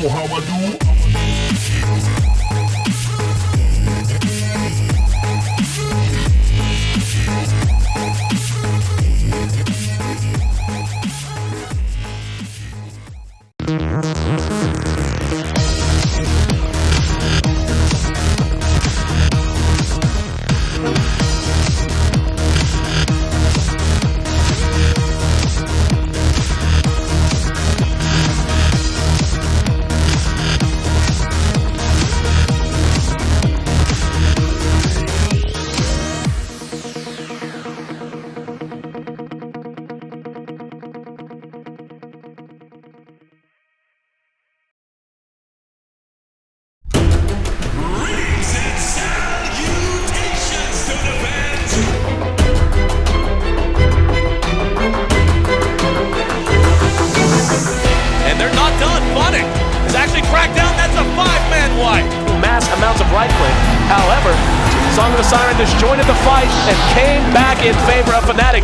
know how I do. However, Song of the Siren disjointed the fight and came back in favor of Fnatic.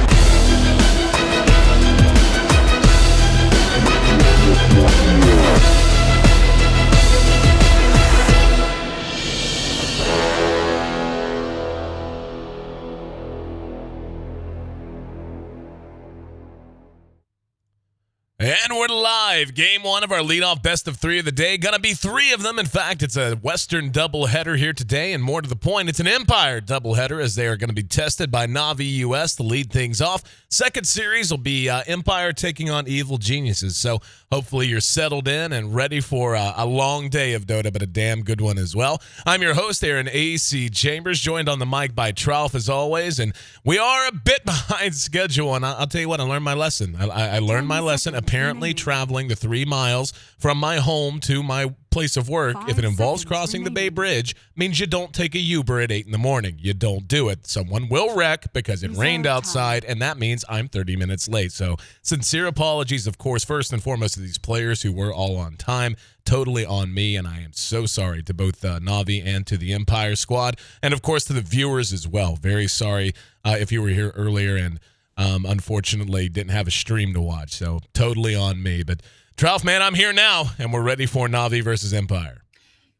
And we're live. Game one of our leadoff best of three of the day. Gonna be three of them. In fact, it's a Western doubleheader here today, and more to the point, it's an Empire doubleheader as they are going to be tested by Na'Vi US to lead things off. Second series will be Empire taking on Evil Geniuses. So hopefully you're settled in and ready for a long day of Dota, but a damn good one as well. I'm your host, Aaron AC Chambers, joined on the mic by Trouf as always, and we are a bit behind schedule. And I'll tell you what, I learned my lesson. I learned my lesson. Apparently traveling the 3 miles from my home to my place of work, if it involves crossing the Bay Bridge, means you don't take a Uber at 8 in the morning. You don't do it. Someone will wreck because it rained outside, and that means I'm 30 minutes late. So sincere apologies, of course, first and foremost to these players who were all on time. Totally on me, and I am so sorry to both Na'Vi and to the Empire squad, and of course to the viewers as well. Very sorry if you were here earlier and unfortunately didn't have a stream to watch, so totally on me. But Trouf, man, I'm here now, and we're ready for Na'Vi versus Empire.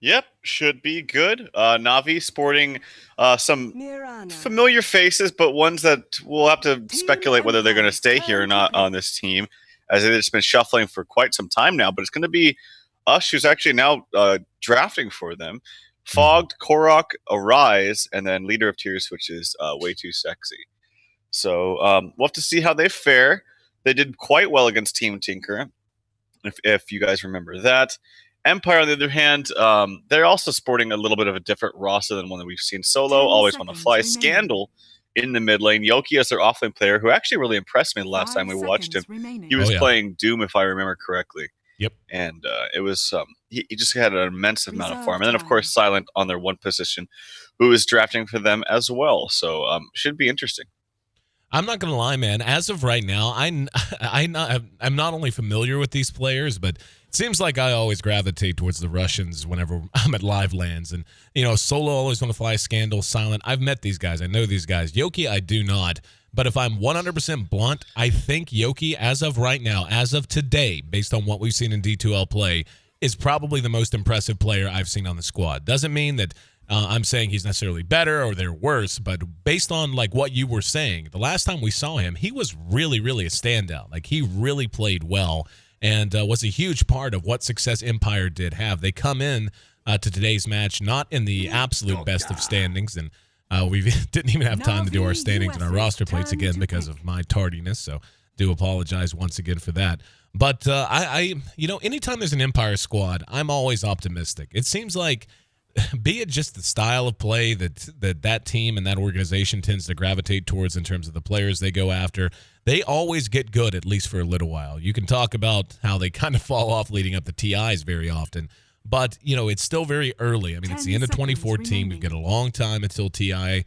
Yep, should be good. Na'Vi sporting some familiar faces, but ones that we'll have to speculate whether they're going to stay here or not on this team, as they've just been shuffling for quite some time now. But it's going to be us who's actually now drafting for them. Fogged, Korok, Arise, and then Leader of Tears, which is way too sexy. So we'll have to see how they fare. They did quite well against Team Tinker, if you guys remember that. Empire, on the other hand, they're also sporting a little bit of a different roster than one that we've seen solo. Always want to fly. Scandal in the mid lane. Yoki as their offlane player, who actually really impressed me the last time we watched him. He was playing Doom, if I remember correctly. Yep. And it was he just had an immense amount of farm. And then, of course, Silent on their one position, who is drafting for them as well. So should be interesting. I'm not going to lie, man. As of right now, I'm not only familiar with these players, but it seems like I always gravitate towards the Russians whenever I'm at live lands. And, you know, solo always want to fly. Scandal, Silent. I've met these guys. I know these guys. Yoki, I do not. But if I'm 100% blunt, I think Yoki, as of right now, as of today, based on what we've seen in D2L play, is probably the most impressive player I've seen on the squad. Doesn't mean that I'm saying he's necessarily better or they're worse, but based on like what you were saying, the last time we saw him, he was really, really a standout. Like he really played well and was a huge part of what success Empire did have. They come in to today's match not in the absolute best of standings, and we didn't even have time to do our standings and our roster plates again because of my tardiness, so do apologize once again for that. But you know, anytime there's an Empire squad, I'm always optimistic. It seems like, be it just the style of play that team and that organization tends to gravitate towards in terms of the players they go after, they always get good, at least for a little while. You can talk about how they kind of fall off leading up to TIs very often, but, you know, it's still very early. I mean, it's the end of 2014. We've got a long time until TI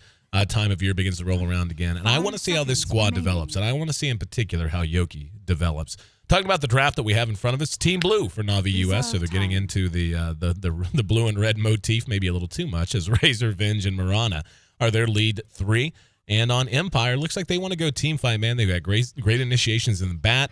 time of year begins to roll around again, and I want to see how this squad develops, and I want to see in particular how Yoki develops. Talking about the draft that we have in front of us, Team Blue for Na'Vi US, so they're getting into the blue and red motif, maybe a little too much, as Razor, Venge, and Mirana are their lead 3. And on Empire, looks like they want to go team fight, man. They've got great initiations in the bat.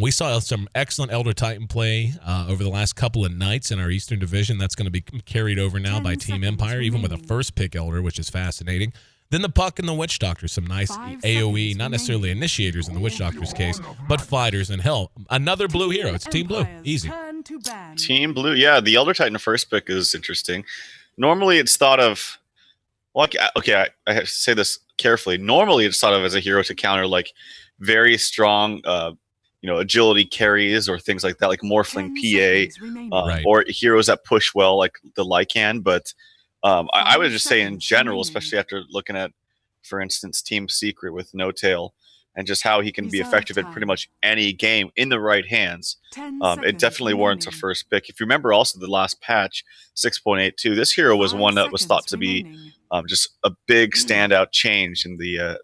We saw some excellent Elder Titan play over the last couple of nights in our Eastern Division. That's going to be carried over now by Team Empire, even with a first pick Elder, which is fascinating. Then the Puck and the Witch Doctor, some nice AoE, not necessarily initiators in the Witch Doctor's case, but fighters. And hell, another blue hero. It's Team Blue. Easy. Team Blue, yeah. The Elder Titan first pick is interesting. Normally, it's thought of. Well, okay, I have to say this carefully. Normally, it's thought of as a hero to counter like very strong, agility carries or things like that, like Morphling PA, Right. or heroes that push well, like the Lycan. But I would just say in general, especially after looking at, for instance, Team Secret with No Tail and just how he can be effective in pretty much any game in the right hands, it definitely warrants a first pick. If you remember also the last patch, 6.82, this hero was one that was thought to be just a big standout change in the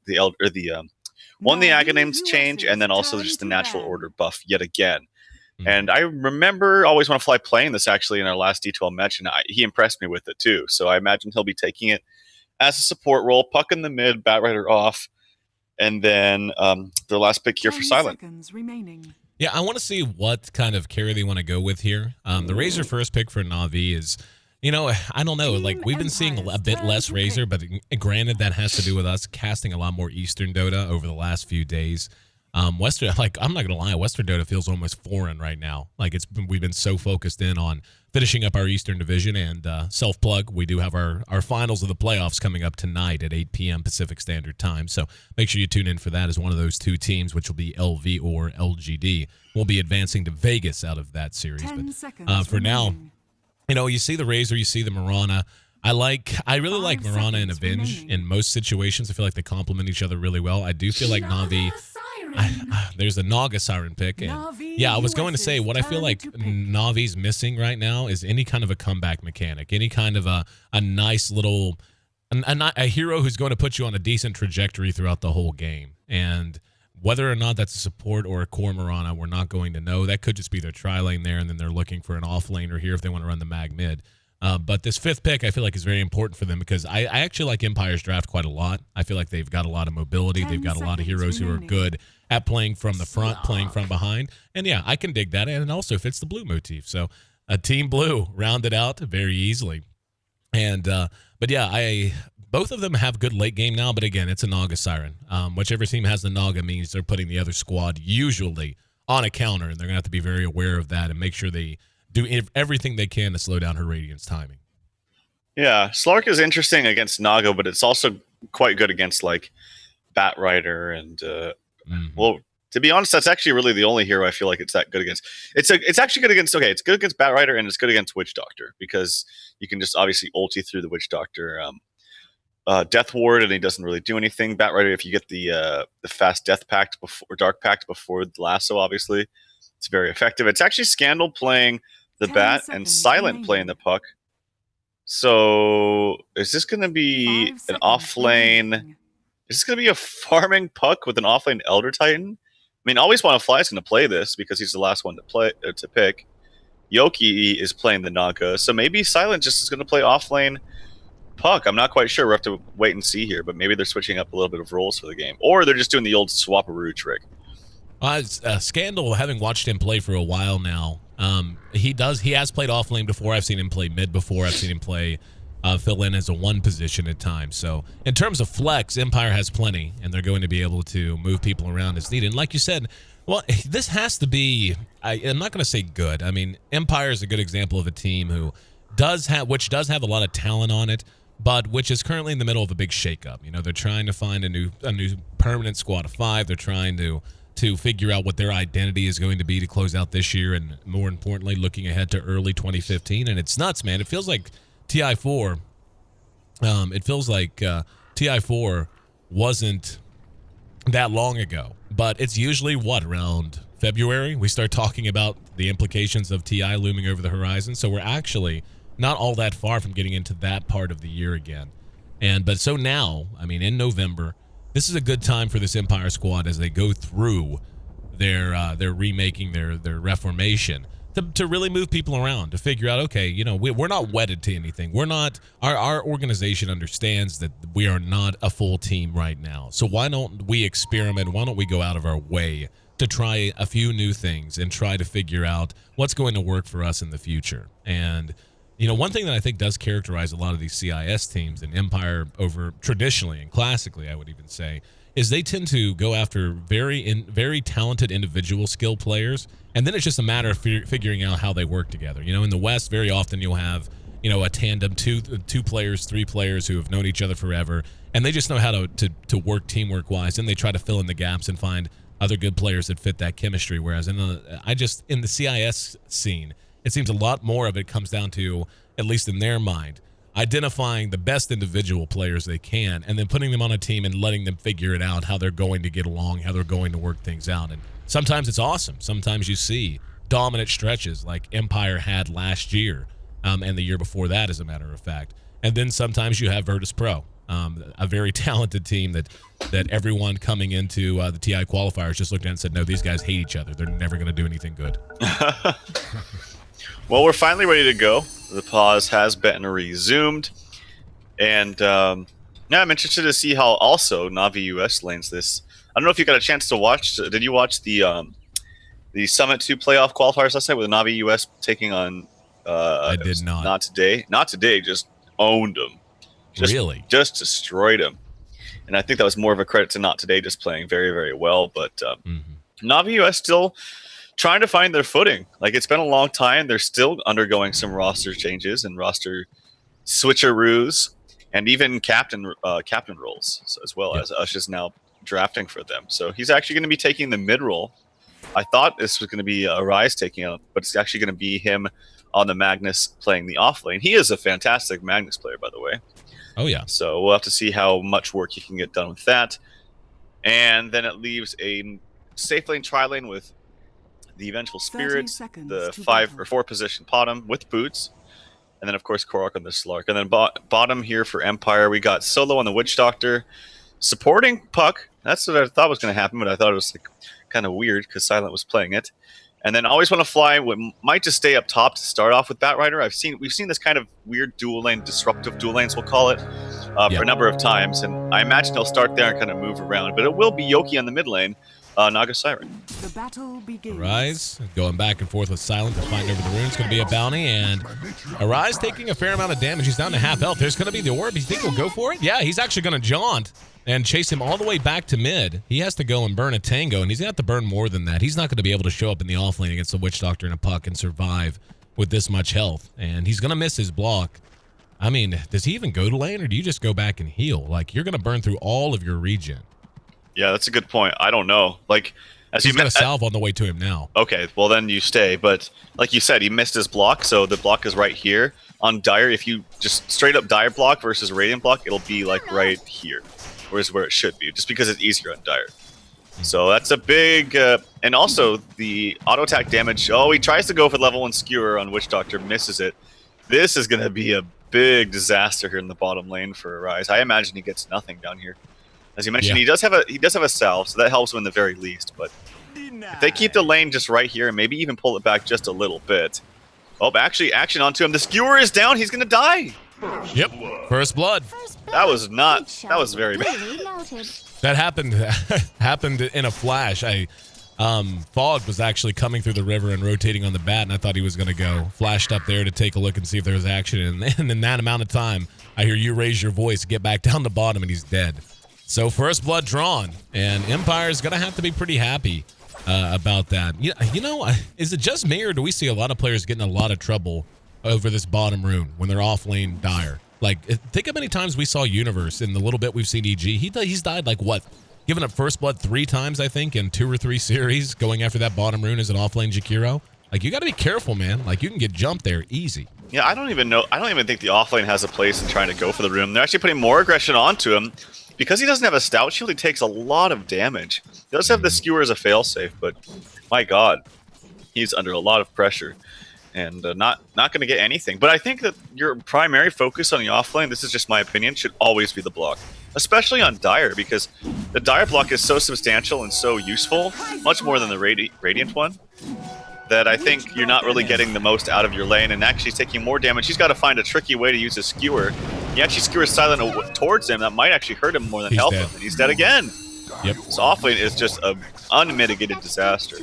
Aghanim's change, and then also just the natural order buff yet again. And I remember Always Want to Fly playing this actually in our last D2L match, and he impressed me with it too. So I imagine he'll be taking it as a support role, Puck in the mid, Batrider off, and then the last pick here for Silent. Yeah, I want to see what kind of carry they want to go with here. The Razor first pick for Na'Vi is, I don't know. Like, we've been seeing a bit less Razor, but granted, that has to do with us casting a lot more Eastern Dota over the last few days. Western, like, I'm not gonna lie, Western Dota feels almost foreign right now. Like, we've been so focused in on finishing up our Eastern Division, and self-plug, we do have our finals of the playoffs coming up tonight at 8 p.m. Pacific Standard Time. So make sure you tune in for that, as one of those two teams, which will be LV or LGD, will be advancing to Vegas out of that series. But for now, you see the Razor, you see the Mirana. I really like Mirana and Avenge in most situations. I feel like they complement each other really well. I do feel like Na'Vi. There's a Naga Siren pick. And I was going to say, what I feel like Na'Vi's missing right now is any kind of a comeback mechanic, any kind of a nice little, a hero who's going to put you on a decent trajectory throughout the whole game. And whether or not that's a support or a core Mirana, we're not going to know. That could just be their tri-lane there, and then they're looking for an off-laner here if they want to run the mag mid. But this fifth pick, I feel like, is very important for them because I actually like Empire's draft quite a lot. I feel like they've got a lot of mobility. They've got a lot of heroes who are good at playing from the front, playing from behind. And yeah, I can dig that. And it also fits the blue motif. So Team Blue rounded out very easily. And but yeah, both of them have good late game now. But again, it's a Naga Siren. Whichever team has the Naga means they're putting the other squad usually on a counter. And they're going to have to be very aware of that and make sure they do everything they can to slow down her Radiant's timing. Yeah, Slark is interesting against Naga, but it's also quite good against like Batrider and well, to be honest, that's actually really the only hero I feel like it's that good against. It's actually good against it's good against Batrider and it's good against Witch Doctor because you can just obviously ulti through the Witch Doctor Death Ward and he doesn't really do anything. Batrider, if you get the fast Death Pact or Dark Pact before the lasso, obviously it's very effective. It's actually Scandal playing the bat and Silent playing the Puck. So is this going to be an offlane? Is this going to be a farming Puck with an offlane Elder Titan? I mean, Always Want to Fly is going to play this because he's the last one to pick. Yoki is playing the Naga, so maybe Silent just is going to play offlane Puck. I'm not quite sure. We'll have to wait and see here, but maybe they're switching up a little bit of roles for the game, or they're just doing the old swap-a-roo trick. Scandal, having watched him play for a while now, he has played off lane before. I've seen him play mid before. I've seen him play fill in as a one position at times. So in terms of flex, Empire has plenty, and they're going to be able to move people around as needed. And like you said, well, this has to be, I'm not going to say good. I mean, Empire is a good example of a team who does have a lot of talent on it, but which is currently in the middle of a big shakeup. They're trying to find a new permanent squad of 5. They're trying to figure out what their identity is going to be to close out this year, and more importantly, looking ahead to early 2015. And it's nuts, man. It feels like TI4. TI4 wasn't that long ago, but it's usually around February we start talking about the implications of TI looming over the horizon. So we're actually not all that far from getting into that part of the year again. But so now, I mean, in November, this is a good time for this Empire squad as they go through they're remaking their reformation to really move people around, to figure out, okay, you know, we're not wedded to anything. We're not, our organization understands that we are not a full team right now. So why don't we experiment? Why don't we go out of our way to try a few new things and try to figure out what's going to work for us in the future? And, you know, one thing that I think does characterize a lot of these CIS teams and Empire over traditionally and classically, I would even say, is they tend to go after very talented individual skill players, and then it's just a matter of figuring out how they work together. You know, in the West, very often you'll have, you know, a tandem, two players, three players who have known each other forever, and they just know how to work teamwork-wise, and they try to fill in the gaps and find other good players that fit that chemistry. Whereas in the CIS scene, it seems a lot more of it comes down to, at least in their mind, identifying the best individual players they can and then putting them on a team and letting them figure it out, how they're going to get along, how they're going to work things out. And sometimes it's awesome. Sometimes you see dominant stretches like Empire had last year and the year before that, as a matter of fact. And then sometimes you have Virtus Pro, a very talented team that everyone coming into the TI qualifiers just looked at and said, no, these guys hate each other. They're never going to do anything good. Well, we're finally ready to go. The pause has been resumed. And yeah, I'm interested to see how also Navi US lanes this. I don't know if you got a chance to watch. Did you watch the Summit 2 playoff qualifiers last night with Navi US taking on... I did not. Not today. Not today. Just owned them. Really? Just destroyed them. And I think that was more of a credit to Not Today just playing very, very well. But Navi US still trying to find their footing. Like, it's been a long time. They're still undergoing some roster changes and roster switcheroos, and even captain roles as well, as Ush is now drafting for them. So he's actually going to be taking the mid role. I thought this was going to be Arise taking out, but it's actually going to be him on the Magnus playing the off lane. He is a fantastic Magnus player, by the way. Oh, yeah. So we'll have to see how much work he can get done with that. And then it leaves a safe lane tri-lane with the Vengeful Spirit, the 5 or 4 position bottom with boots, and then of course Korok on the Slark. And then bottom here for Empire, we got Solo on the Witch Doctor, supporting Puck. That's what I thought was going to happen, but I thought it was like kind of weird because Silent was playing it. And then Always Want to Fly might just stay up top to start off with Batrider. We've seen this kind of weird dual lane, disruptive dual lanes, we'll call it, for a number of times, and I imagine he'll start there and kind of move around. But it will be Yoki on the mid lane. Naga Siren. The battle begins. Arise going back and forth with Silent to find over the rune. It's going to be a bounty, and Arise taking a fair amount of damage. He's down to half health. There's going to be the orb. You think he'll go for it? Yeah, he's actually going to jaunt and chase him all the way back to mid. He has to go and burn a tango, and he's going to have to burn more than that. He's not going to be able to show up in the off lane against the Witch Doctor and a Puck and survive with this much health, and he's going to miss his block. I mean, does he even go to lane, or do you just go back and heal? Like, you're going to burn through all of your regen. Yeah, that's a good point. I don't know. Like, as he's got a salve on the way to him now. Okay, well then you stay. But like you said, he missed his block, so the block is right here on Dire. If you just straight up Dire block versus Radiant block, it'll be like right here, whereas where it should be, just because it's easier on Dire. So that's a big, and also the auto attack damage. Oh, he tries to go for level 1 skewer on Witch Doctor, misses it. This is going to be a big disaster here in the bottom lane for Arise. I imagine he gets nothing down here. As you mentioned, he does have a salve, so that helps him in the very least. But if they keep the lane just right here and maybe even pull it back just a little bit. Oh, actually, action onto him. The skewer is down. He's gonna die. Yep, first blood. That was not. That was very bad. That happened in a flash. Fog was actually coming through the river and rotating on the bat, and I thought he was gonna go. Flashed up there to take a look and see if there was action, and in that amount of time, I hear you raise your voice, get back down the bottom, and he's dead. So first blood drawn, and Empire's going to have to be pretty happy about that. You know, is it just me, or do we see a lot of players getting a lot of trouble over this bottom rune when they're off lane Dire? Like, think how many times we saw Universe in the little bit we've seen EG. He's died like, what, giving up first blood 3 times, I think, in 2 or 3 series, going after that bottom rune as an off lane Jakiro. Like, you got to be careful, man. Like, you can get jumped there easy. Yeah, I don't even think the off lane has a place in trying to go for the rune. They're actually putting more aggression onto him. Because he doesn't have a stout shield, he takes a lot of damage. He does have the skewer as a failsafe, but my god, he's under a lot of pressure. and not going to get anything. But I think that your primary focus on the offlane, this is just my opinion, should always be the block, especially on Dire, because the Dire block is so substantial and so useful, much more than the Radiant one, that I think you're not really getting the most out of your lane and actually taking more damage. He's got to find a tricky way to use his skewer. He actually skewers Silent towards him. That might actually hurt him more than help him, and he's dead again. Yep. So offlane is just an unmitigated disaster.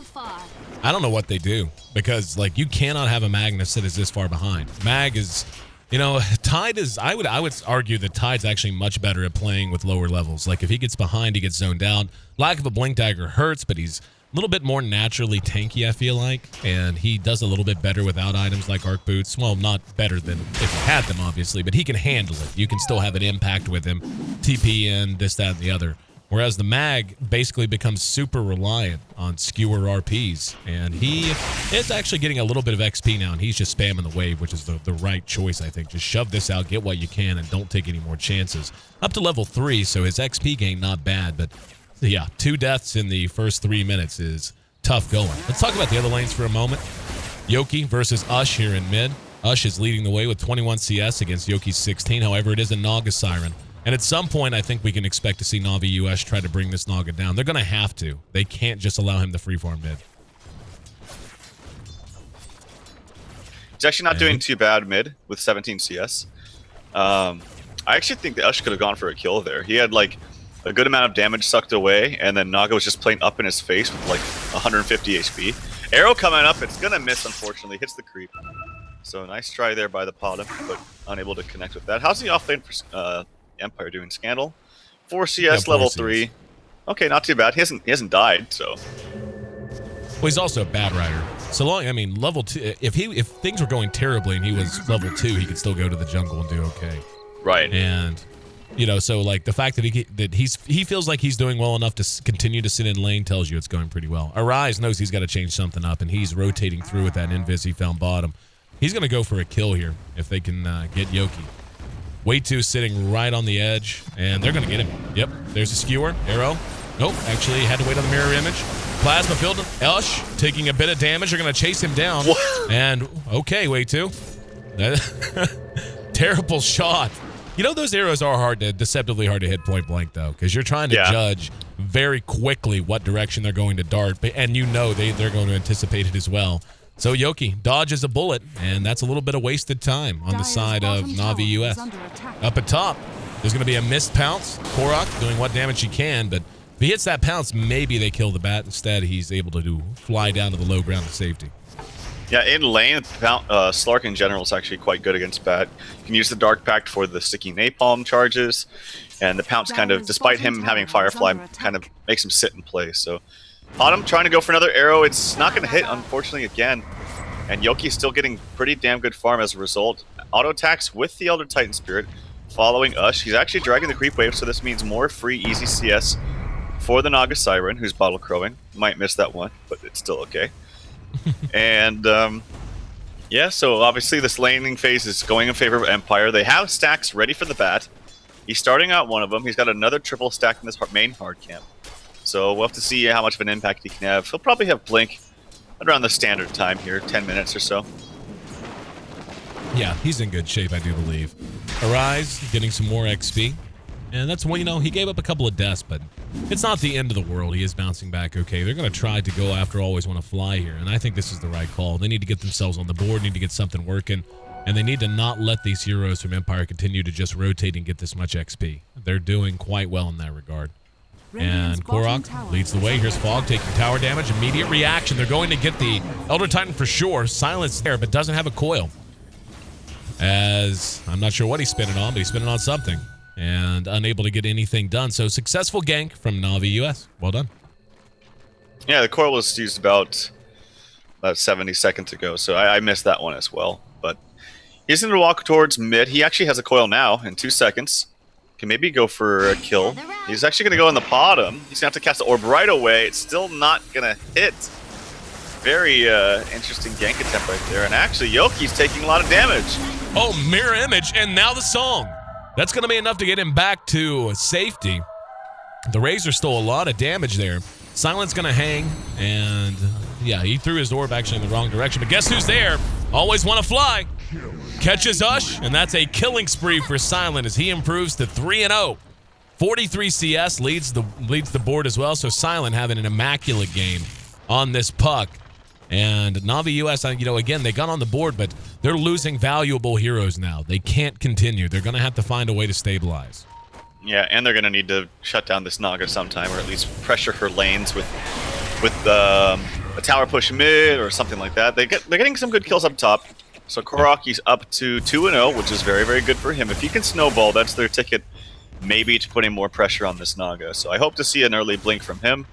I don't know what they do, because like you cannot have a Magnus that is this far behind. Mag is, you know, Tide is, I would argue that Tide's actually much better at playing with lower levels. Like if he gets behind, he gets zoned out. Lack of a Blink Dagger hurts, but he's a little bit more naturally tanky, I feel like, and he does a little bit better without items like Arc Boots. Well, not better than if he had them, obviously, but he can handle it. You can still have an impact with him, TP in, this, that, and the other. Whereas the Mag basically becomes super reliant on skewer RPs, and he is actually getting a little bit of XP now, and he's just spamming the wave, which is the right choice, I think. Just shove this out, get what you can, and don't take any more chances. Up to level 3, so his XP gain not bad, but yeah, 2 deaths in the first 3 minutes is tough going. Let's talk about the other lanes for a moment. Yoki versus Ush here in mid. Ush is leading the way with 21 CS against Yoki's 16. However, it is a Naga Siren. And at some point, I think we can expect to see Na'Vi US try to bring this Naga down. They're going to have to. They can't just allow him to freeform mid. He's actually not doing too bad mid with 17 CS. I actually think that Ush could have gone for a kill there. He had like a good amount of damage sucked away, and then Naga was just playing up in his face with like 150 HP. Arrow coming up, it's going to miss, unfortunately. Hits the creep. So nice try there by the Potom, but unable to connect with that. How's the offlane for Empire doing? Scandal? 4 CS, level 3. Okay, not too bad. He hasn't died, so. Well, he's also a bad rider. So long, I mean, level 2. If things were going terribly and he was level 2, he could still go to the jungle and do okay. Right. And you know, so like the fact that he feels like he's doing well enough to continue to sit in lane tells you it's going pretty well. Arise knows he's got to change something up, and he's rotating through with that invis he found bottom. He's going to go for a kill here if they can get Yoki. Way too sitting right on the edge, and they're going to get him. Yep, there's a skewer, arrow. Nope, actually had to wait on the mirror image. Plasma field, Ush taking a bit of damage. They're going to chase him down. What? And okay, way too. Terrible shot. You know, those arrows are deceptively hard to hit point blank, though, because you're trying to judge very quickly what direction they're going to dart, and you know they're going to anticipate it as well. So Yoki dodges a bullet, and that's a little bit of wasted time on the side of Na'Vi US. Up at top, there's going to be a missed pounce. Korok doing what damage he can, but if he hits that pounce, maybe they kill the bat. Instead, he's able to fly down to the low ground of safety. Yeah, in lane, Slark in general is actually quite good against Bat. You can use the Dark Pact for the sticky napalm charges, and the Pounce kind of, despite him having Firefly, kind of makes him sit and play. So, Potom trying to go for another arrow. It's not going to hit, unfortunately, again. And Yoki's still getting pretty damn good farm as a result. Auto attacks with the Elder Titan Spirit, following Ush. He's actually dragging the creep wave, so this means more free, easy CS for the Naga Siren, who's bottle crowing. Might miss that one, but it's still okay. And yeah, so obviously this laning phase is going in favor of Empire. They have stacks ready for the bat. He's starting out one of them. He's got another triple stack in this main hard camp. So we'll have to see how much of an impact he can have. He'll probably have Blink around the standard time here, 10 minutes or so. Yeah, he's in good shape, I do believe. Arise, getting some more XP. And that's when, you know, he gave up a couple of deaths, but it's not the end of the world. He is bouncing back okay. They're going to try to go after Always Want to Fly here, and I think this is the right call. They need to get themselves on the board, need to get something working, and they need to not let these heroes from Empire continue to just rotate and get this much XP. They're doing quite well in that regard. And Korok leads the way. Here's Fog taking tower damage. Immediate reaction. They're going to get the Elder Titan for sure. Silence there, but doesn't have a coil. As I'm not sure what he's spinning on, but he's spinning on something. And unable to get anything done. So successful gank from Na'Vi US. Well done. Yeah, the coil was used about 70 seconds ago, so I missed that one as well. But he's going to walk towards mid. He actually has a coil now in 2 seconds. Can maybe go for a kill. He's actually going to go in the bottom. He's going to have to cast the orb right away. It's still not going to hit. Very interesting gank attempt right there. And actually, Yoki's taking a lot of damage. Oh, mirror image, and now the song. That's going to be enough to get him back to safety. The Razor stole a lot of damage there. Silent's going to hang, and yeah, he threw his orb actually in the wrong direction. But guess who's there? Always want to fly. Catches Ush, and that's a killing spree for Silent as he improves to 3-0. 43 CS leads the board as well, so Silent having an immaculate game on this puck. And Na'Vi US, again, they got on the board, but they're losing valuable heroes now. They can't continue. They're going to have to find a way to stabilize. Yeah, and they're going to need to shut down this Naga sometime, or at least pressure her lanes with a tower push mid or something like that. They're getting some good kills up top. So Koraki's up to 2-0, which is very, very good for him. If he can snowball, that's their ticket maybe to putting more pressure on this Naga. So I hope to see an early blink from him.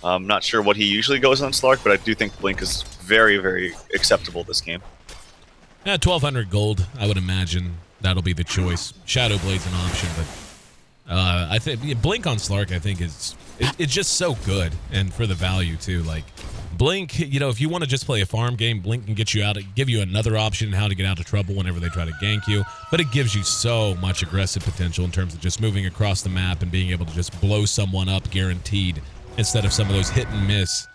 I'm not sure what he usually goes on Slark, but I do think blink is very, very acceptable this game. Yeah, 1,200 gold, I would imagine that'll be the choice. Shadow Blade's an option, but I think blink on Slark, I think it's just so good, and for the value too. Like blink, if you want to just play a farm game, blink can get you out, give you another option in how to get out of trouble whenever they try to gank you. But it gives you so much aggressive potential in terms of just moving across the map and being able to just blow someone up guaranteed, instead of some of those hit and miss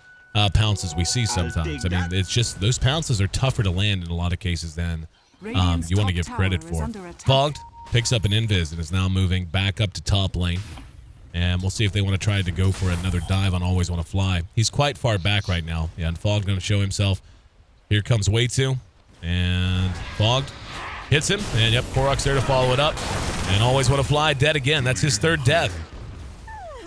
pounces we see sometimes. I mean, it's just those pounces are tougher to land in a lot of cases than you want to give credit for. Fogged picks up an invis and is now moving back up to top lane. And we'll see if they want to try to go for another dive on Always Want to Fly. He's quite far back right now. Yeah, and Fogged going to show himself. Here comes Way2. And Fogged hits him. And yep, Korok's there to follow it up. And Always Want to Fly dead again. That's his third death.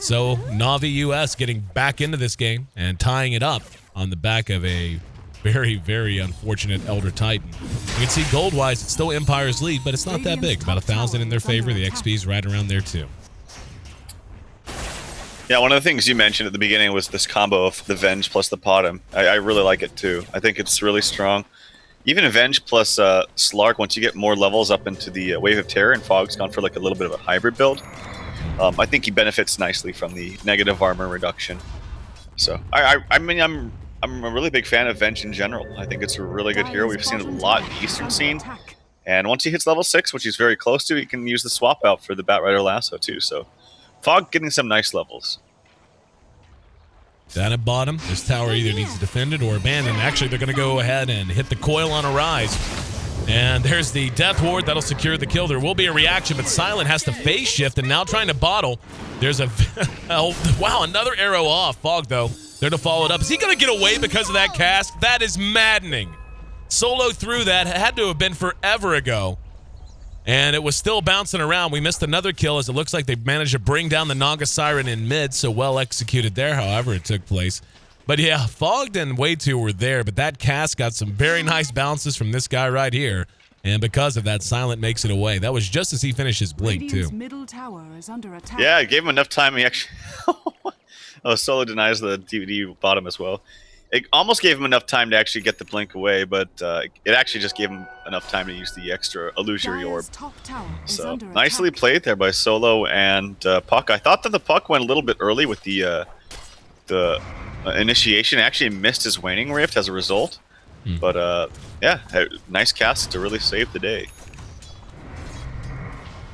So Na'Vi US getting back into this game and tying it up on the back of a very, very unfortunate Elder Titan. You can see gold-wise, it's still Empire's lead, but it's not that big. About 1,000 in their favor. The XP's right around there too. Yeah, one of the things you mentioned at the beginning was this combo of the Venge plus the Potom. I really like it too. I think it's really strong. Even Avenge plus Slark, once you get more levels up into the Wave of Terror, and Fogg's gone for like a little bit of a hybrid build. I think he benefits nicely from the negative armor reduction. So I mean I'm a really big fan of Venge in general. I think it's a really good hero. We've seen it a lot in the Eastern scene. And once he hits level 6, which he's very close to, he can use the swap out for the Batrider Lasso too. So Fog getting some nice levels. Down at bottom, this tower either needs to defend it or abandon. Actually, they're going to go ahead and hit the coil on a rise. And there's the Death Ward. That'll secure the kill. There will be a reaction, but Silent has to phase shift and now trying to bottle. There's a... oh, wow, another arrow off. Fog, though, there to follow it up. Is he going to get away because of that cast? That is maddening. Solo through that. Had to have been forever ago. And it was still bouncing around. We missed another kill as it looks like they managed to bring down the Naga Siren in mid, so well executed there, however it took place. But yeah, Fogged and Way2 were there, but that cast got some very nice bounces from this guy right here. And because of that, Silent makes it away. That was just as he finished his blink, too. Middle tower is under attack. Yeah, it gave him enough time. He actually... oh, Solo denies the DVD bottom as well. It almost gave him enough time to actually get the blink away, but it actually just gave him enough time to use the extra illusory orb. So nicely played there by Solo and Puck. I thought that the Puck went a little bit early with the initiation. Actually missed his waning rift as a result. But yeah, nice cast to really save the day.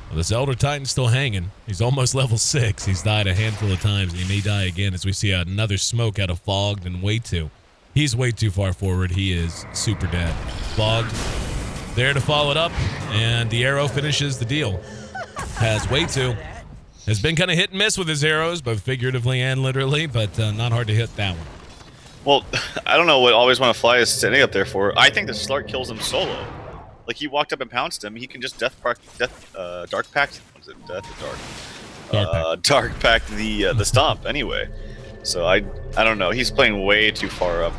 Well, this Elder Titan's still hanging. He's almost level 6. He's died a handful of times, and he may die again as we see another smoke out of Fogged and Way2. He's way too far forward. He is super dead. Fogged there to follow it up, and the arrow finishes the deal. Has Way2. Has been kind of hit and miss with his arrows, both figuratively and literally, but not hard to hit that one. Well, I don't know what Always Want to Fly is standing up there for. I think the Slark kills him solo. Like, he walked up and pounced him. He can just Dark Pact. What is it? Dark Pact the Stomp anyway. So I don't know. He's playing way too far up.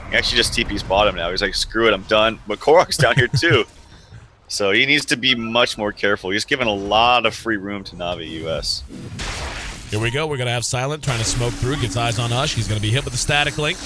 He actually just TP's bottom now. He's like, screw it, I'm done. But Korok's down here too. So he needs to be much more careful. He's given a lot of free room to Na'Vi US. Here we go. We're going to have Silent trying to smoke through. Gets eyes on Ush. He's going to be hit with the static link.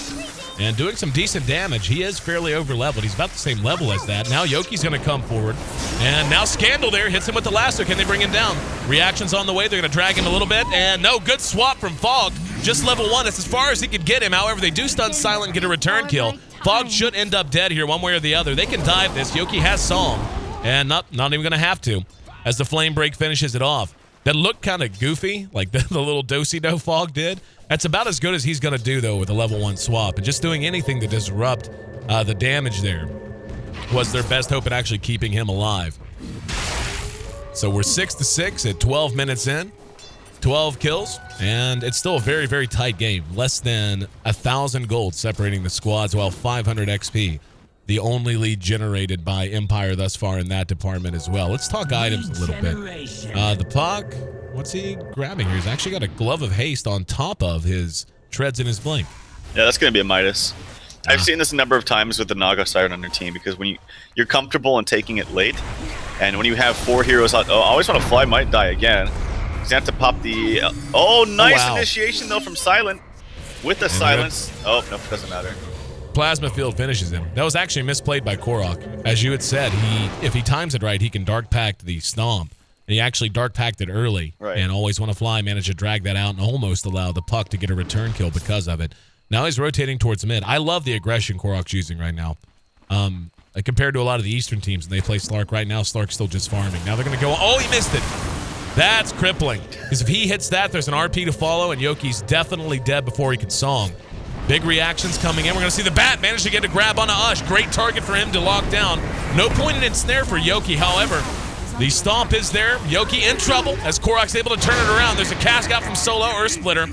And doing some decent damage. He is fairly over-leveled. He's about the same level as that. Now Yoki's going to come forward. And now Scandal there hits him with the lasso. Can they bring him down? Reactions on the way. They're going to drag him a little bit. And no, good swap from Fog. Just level 1. It's as far as he could get him. However, they do stun Silent and get a return kill. Fog should end up dead here one way or the other. They can dive this. Yoki has Song. And not even going to have to as the Flame Break finishes it off. That looked kind of goofy, like the little do-si-do Fog did. That's about as good as he's going to do, though, with a level 1 swap. And just doing anything to disrupt the damage there. was their best hope at actually keeping him alive. So we're 6-6 at 12 minutes in, 12 kills, and it's still a very, very tight game. Less than 1,000 gold separating the squads, while 500 XP. The only lead generated by Empire thus far in that department as well. Let's talk items a little bit. The Puck, what's he grabbing here? He's actually got a Glove of Haste on top of his Treads in his Blink. Yeah, that's going to be a Midas. I've seen this a number of times with the Naga Siren on your team, because when you're comfortable in taking it late, and when you have 4 heroes on, I always want to fly, might die again. You have to pop the... nice initiation, though, from Silent. With the silence. Oh, no, it doesn't matter. Plasma Field finishes him. That was actually misplayed by Korok. As you had said, if he times it right, he can Dark Pact the Stomp. And he actually Dark Pacted early. Right. And always want to fly, managed to drag that out and almost allow the Puck to get a return kill because of it. Now he's rotating towards mid. I love the aggression Korok's using right now. Compared to a lot of the Eastern teams, and they play Slark right now, Slark's still just farming. Now they're going to go... Oh, he missed it! That's crippling. Because if he hits that, there's an RP to follow, and Yoki's definitely dead before he can song. Big reactions coming in. We're going to see the Bat manage to get a grab onto Ush. Great target for him to lock down. No point in ensnare for Yoki, however. The Stomp is there. Yoki in trouble as Korok's able to turn it around. There's a cast out from Solo, Earth Splitter.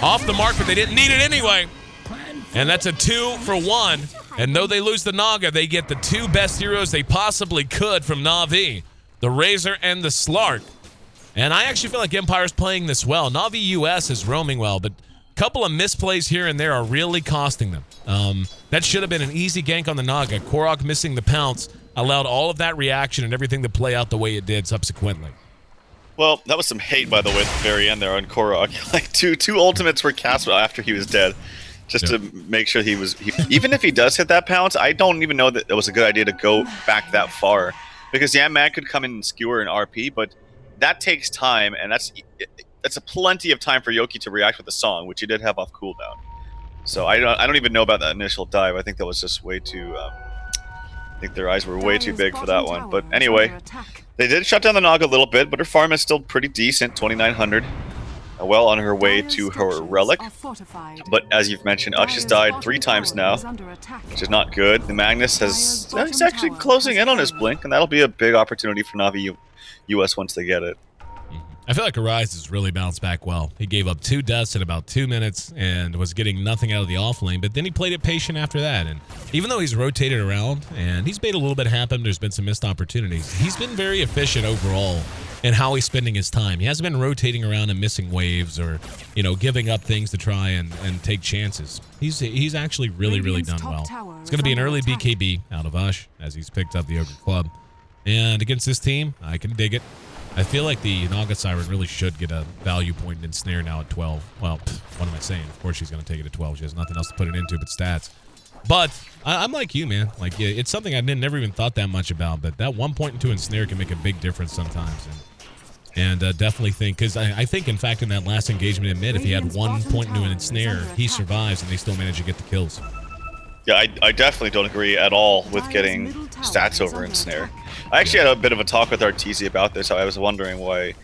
Off the mark, but they didn't need it anyway. And that's a 2 for 1. And though they lose the Naga, they get the 2 best heroes they possibly could from Na'Vi. The Razor and the Slark. And I actually feel like Empire's playing this well. Na'Vi US is roaming well, but a couple of misplays here and there are really costing them. That should have been an easy gank on the Naga. Korok missing the pounce allowed all of that reaction and everything to play out the way it did subsequently. Well, that was some hate, by the way, at the very end there on Korok. Like, two ultimates were cast after he was dead. Just to make sure he was... even if he does hit that pounce, I don't even know that it was a good idea to go back that far. Because, yeah, man could come in and skewer an RP, but that takes time, and that's a plenty of time for Yoki to react with the song, which he did have off cooldown. So I don't even know about that initial dive. I think that was just way too... I think their eyes were way too big for that one. But anyway, they did shut down the Naga a little bit, but her farm is still pretty decent, 2,900. Well on her way to her relic. But as you've mentioned, Ush has died 3 times now, which is not good. The Magnus he's actually closing in on his blink, and that'll be a big opportunity for Na'Vi US once they get it. I feel like Arise has really bounced back well. He gave up 2 deaths in about 2 minutes and was getting nothing out of the off lane, but then he played it patient after that. And even though he's rotated around and he's made a little bit happen, there's been some missed opportunities. He's been very efficient overall in how he's spending his time. He hasn't been rotating around and missing waves or, giving up things to try and take chances. He's actually really done well. It's going to be an early BKB out of Ush as he's picked up the Ogre Club. And against this team, I can dig it. I feel like the Naga Siren really should get a value point in Snare now at 12. Well, what am I saying? Of course she's going to take it at 12. She has nothing else to put it into but stats. But I'm like you, man. Like, it's something I never even thought that much about, but that 1 point into Ensnare can make a big difference sometimes. And definitely think, because I think, in fact, in that last engagement in mid, if he had 1 point into an Ensnare, he survives and they still manage to get the kills. Yeah, I definitely don't agree at all with getting stats over Ensnare. I actually had a bit of a talk with Arteezy about this. I was wondering why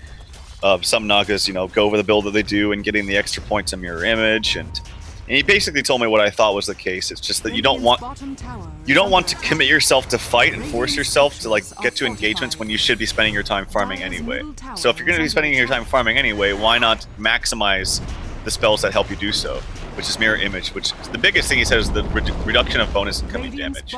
some Nagas, go over the build that they do and getting the extra points in mirror image, and he basically told me what I thought was the case. It's just that you don't want to commit yourself to fight and force yourself to get to engagements when you should be spending your time farming anyway. So if you're going to be spending your time farming anyway, why not maximize the spells that help you do so? Which is mirror image, which the biggest thing he says is the reduction of bonus incoming damage.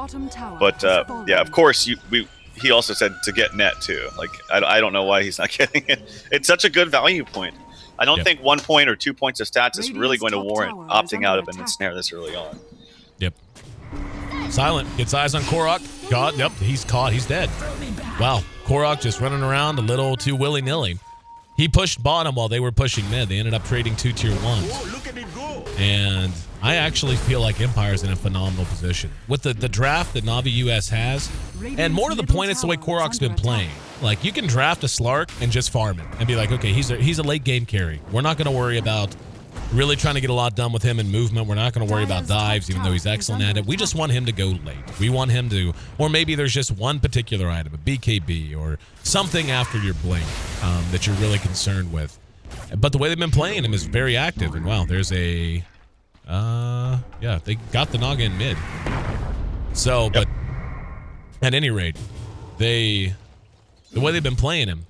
But yeah, of course, he also said to get net too. Like, I don't know why he's not getting it. It's such a good value point. I don't think 1 point or 2 points of stats is really going to warrant opting out of an ensnare this early on. Yep. Silent gets eyes on Korok. God, yep, he's caught. He's dead. Wow, Korok just running around a little too willy-nilly. He pushed bottom while they were pushing mid. They ended up trading 2 tier 1s. And I actually feel like Empire's in a phenomenal position. With the draft that Na'Vi US has, and more to the point, it's the way Korok's been playing. Like, you can draft a Slark and just farm it and be like, okay, he's a late game carry. We're not going to worry about really trying to get a lot done with him in movement. We're not going to worry about dives, even though he's excellent at it. We just want him to go late. We want him to, or maybe there's just one particular item, a BKB or something after your blink that you're really concerned with. But the way they've been playing him is very active. And wow, there's a, yeah, they got the Naga in mid. So, but at any rate, the way they've been playing him,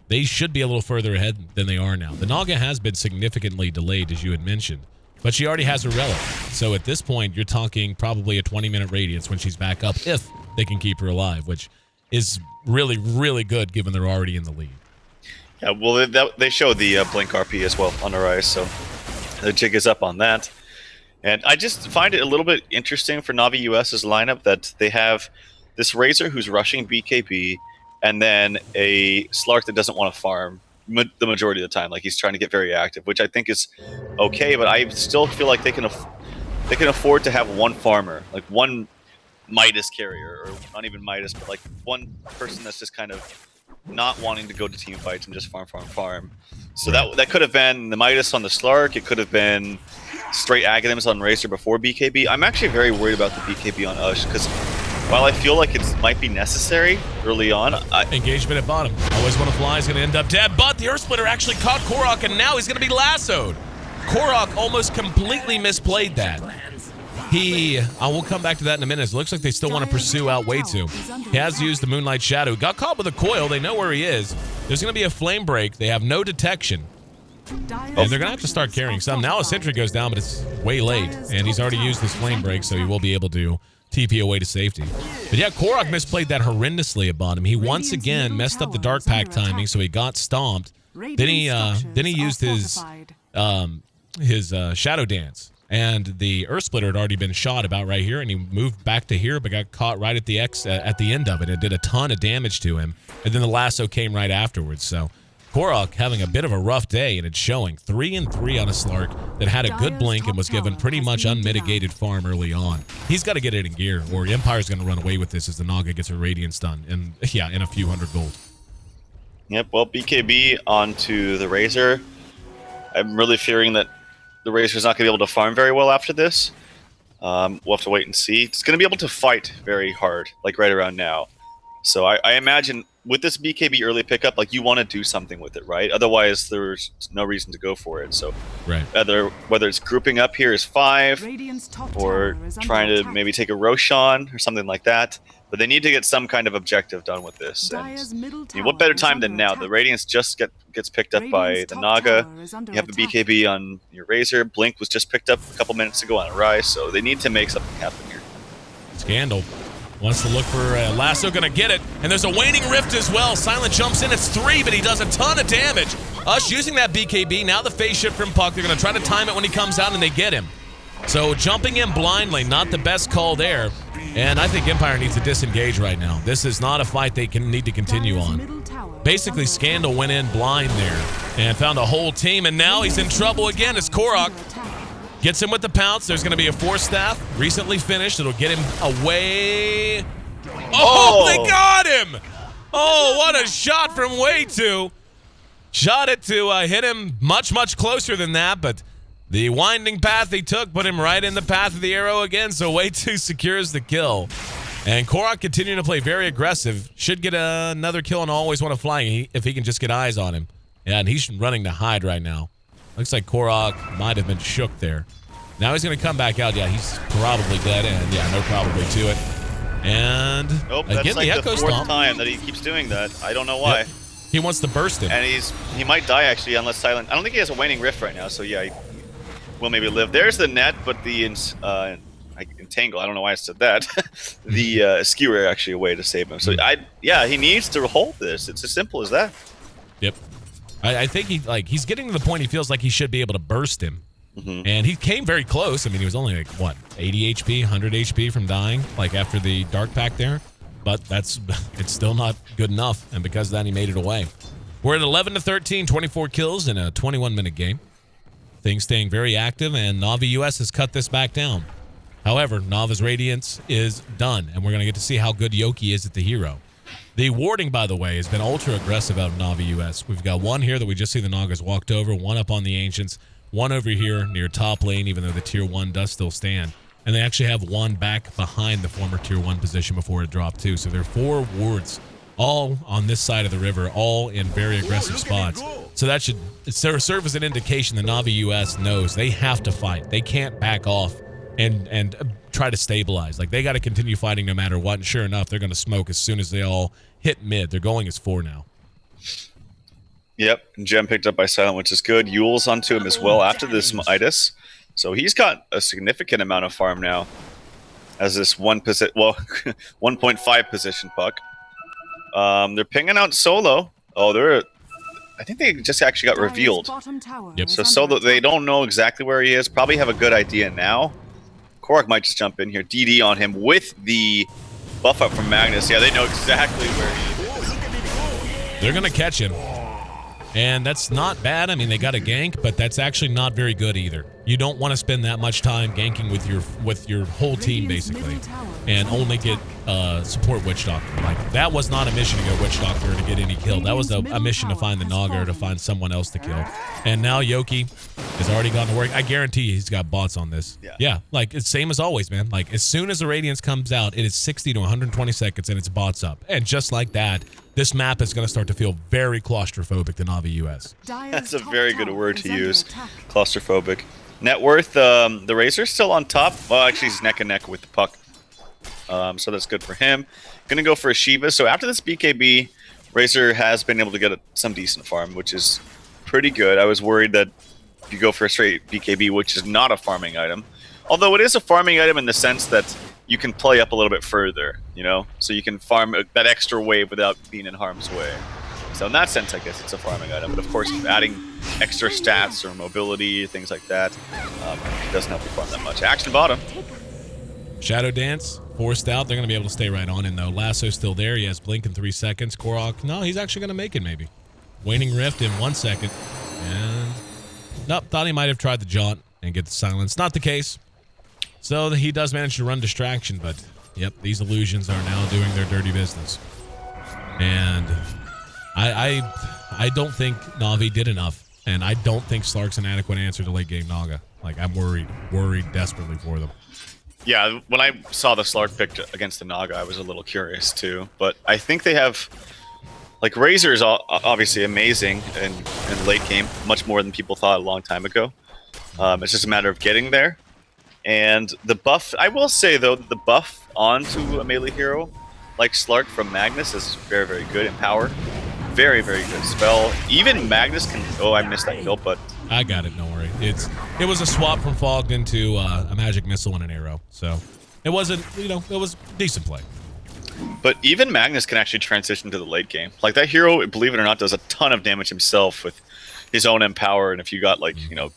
they should be a little further ahead than they are now. The Naga has been significantly delayed, as you had mentioned, but she already has a relic. So at this point, you're talking probably a 20-minute radiance when she's back up, if they can keep her alive, which is really, really good given they're already in the lead. Yeah, well, they show the Blink RP as well on the rise, so the jig is up on that. And I just find it a little bit interesting for Navi US's lineup that they have this Razor who's rushing BKB, and then a Slark that doesn't want to farm the majority of the time. Like, he's trying to get very active, which I think is okay, but I still feel like they can afford to have one farmer, like one Midas carrier, or not even Midas, but like one person that's just kind of not wanting to go to team fights and just farm. So that could have been the Midas on the Slark. It could have been straight Aghanims on Razor before BKB. I'm actually very worried about the BKB on Ush, because while I feel like it might be necessary early on, engagement at bottom. Always want to fly is going to end up dead, but the Earth Splitter actually caught Korok, and now he's going to be lassoed. Korok almost completely misplayed that. I will come back to that in a minute. It looks like they still want to pursue out way too. He has used the Moonlight Shadow. Got caught with a coil. They know where he is. There's going to be a flame break. They have no detection. And they're going to have to start carrying some. Now a sentry goes down, but it's way late. And he's already used his flame break, so he will be able to TP away to safety. But yeah, Korok misplayed that horrendously at bottom. He once again messed up the Dark Pack timing, so he got stomped. Then he used his Shadow Dance. And the Earth Splitter had already been shot about right here, and he moved back to here, but got caught right at the at the end of it. It did a ton of damage to him, and then the lasso came right afterwards. So Korok having a bit of a rough day, and it's showing 3 and 3 on a Slark that had a good blink and was given pretty much unmitigated farm early on. He's got to get it in gear, or Empire's going to run away with this as the Naga gets her Radiance done, and yeah, in a few hundred gold. Yep, well, BKB onto the Razor. I'm really fearing that the Razor's not going to be able to farm very well after this. We'll have to wait and see. It's going to be able to fight very hard, like right around now. So I imagine with this BKB early pickup, like, you want to do something with it, right? Otherwise, there's no reason to go for it. So right. Whether it's grouping up here as 5, or trying to maybe take a Roshan or something like that. But they need to get some kind of objective done with this. And what better time than now? The Radiance just gets picked up by the Naga. You have the BKB on your Razor. Blink was just picked up a couple minutes ago on a Rise, so they need to make something happen here. Scandal wants to look for Lasso, gonna get it. And there's a Waning Rift as well. Silent jumps in, it's 3, but he does a ton of damage. Ush using that BKB, now the phase shift from Puck. They're gonna try to time it when he comes out, and they get him. So jumping in blindly, not the best call there. And I think Empire needs to disengage right now. This is not a fight they need to continue on. Basically, Scandal went in blind there and found a whole team, and now he's in trouble again as Korok gets him with the pounce. There's going to be a Force Staff, recently finished. It'll get him away. Oh, they got him! Oh, what a shot from Way 2. Shot it to hit him much, much closer than that, but the winding path he took put him right in the path of the arrow again, so Way 2 secures the kill. And Korok continuing to play very aggressive. Should get another kill on Always Want to Fly if he can just get eyes on him. Yeah, and he's running to hide right now. Looks like Korok might have been shook there. Now he's going to come back out. Yeah, he's probably dead, and yeah, no probably to it. And nope, again, that's like the Echo the 4th Stomp. time that he keeps doing that. I don't know why. Yep. He wants to burst him. And he might die, actually, unless Silent... I don't think he has a Waning Rift right now, so yeah, he will maybe live. There's the net, but the Entangle, I don't know why I said that. The Skewer actually a way to save him. So yeah, he needs to hold this. It's as simple as that. Yep. I think he's getting to the point he feels like he should be able to burst him. Mm-hmm. And he came very close. I mean, he was only like, what, 80 HP, 100 HP from dying, like after the Dark Pack there. But it's still not good enough. And because of that, he made it away. We're at 11-13, 24 kills in a 21-minute game. Things staying very active, and Navi US has cut this back down. However, Nava's Radiance is done, and we're going to get to see how good Yoki is at the hero. The warding, by the way, has been ultra aggressive out of Navi US. We've got one here that we just see the Nagas walked over, one up on the Ancients, one over here near top lane, even though the tier 1 does still stand. And they actually have one back behind the former tier 1 position before it dropped too. So there are 4 wards all on this side of the river, all in very aggressive spots. So that should serve as an indication that Navi US knows they have to fight. They can't back off and try to stabilize. Like, they got to continue fighting no matter what. And sure enough, they're going to smoke as soon as they all hit mid. They're going as 4 now. Yep, gem picked up by Silent, which is good. Yule's onto him as well after this Midas. So he's got a significant amount of farm now as this 1.5 position puck. They're pinging out Solo. Oh, I think they just actually got revealed. Yep. So Solo, they don't know exactly where he is. Probably have a good idea now. Korok might just jump in here. DD on him with the buff up from Magnus. Yeah, they know exactly where he is. They're going to catch him. And that's not bad. I mean, they got a gank, but that's actually not very good either. You don't want to spend that much time ganking with your whole team, basically, and only get support Witch Doctor. Like, that was not a mission to go Witch Doctor to get any kill. That was a mission to find the Naga or to find someone else to kill. And now Yoki has already gone to work. I guarantee you he's got bots on this. Yeah, like, it's same as always, man. Like, as soon as the Radiance comes out, it is 60 to 120 seconds, and it's bots up. And just like that, this map is going to start to feel very claustrophobic to Navi US. That's a very good word to use, claustrophobic. Net worth, the Razor's still on top. Well, actually, he's neck and neck with the puck. So that's good for him. Gonna go for a Shiva. So after this BKB, Razor has been able to get some decent farm, which is pretty good. I was worried that if you go for a straight BKB, which is not a farming item, although it is a farming item in the sense that you can play up a little bit further, you know? So you can farm that extra wave without being in harm's way. So in that sense, I guess it's a farming item. But of course, adding extra stats or mobility, things like that, it doesn't help you farm that much. Action bottom. Shadow Dance, forced out. They're going to be able to stay right on him, though. Lasso's still there. He has Blink in 3 seconds. Korok, no, he's actually going to make it, maybe. Waning Rift in 1 second. And, nope, thought he might have tried the jaunt and get the silence. Not the case. So he does manage to run distraction, but, yep, these illusions are now doing their dirty business. And I don't think Na'Vi did enough, and I don't think Slark's an adequate answer to late game Naga. Like, I'm worried desperately for them. Yeah, when I saw the Slark picked against the Naga, I was a little curious too. But I think they have, like, Razor is obviously amazing in late game, much more than people thought a long time ago. It's just a matter of getting there. And the buff, I will say though, the buff onto a melee hero like Slark from Magnus is very, very good in power. Very, very good spell. Even Magnus can. Oh, I missed that kill, but I got it. Don't worry. It was a swap from Fogged into a magic missile and an arrow, so it wasn't. You know, it was decent play. But even Magnus can actually transition to the late game. Like, that hero, believe it or not, does a ton of damage himself with his own empower. And if you got, like, you know,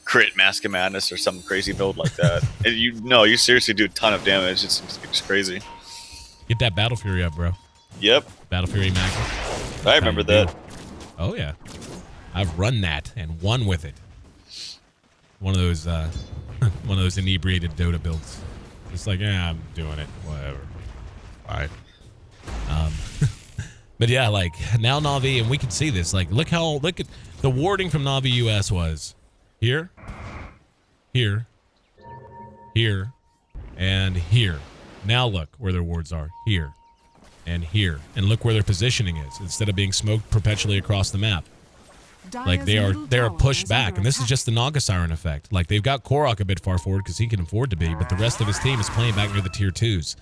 crit Mask of Madness or some crazy build like that, you seriously do a ton of damage. It's crazy. Get that Battle Fury up, bro. Yep. Battle Fury Magnus. I remember that. Oh yeah, I've run that and won with it. One of those inebriated Dota builds. It's like, yeah, I'm doing it, whatever. All right. But yeah, like, now Na'Vi, and we can see this. Like, look at the warding from Na'Vi US was here, here, here, and here. Now look where their wards are. Here and here. And look where their positioning is instead of being smoked perpetually across the map. Like, they are pushed back. And this is just the Naga Siren effect. Like, they've got Korok a bit far forward because he can afford to be, but the rest of his team is playing back near the tier 2s.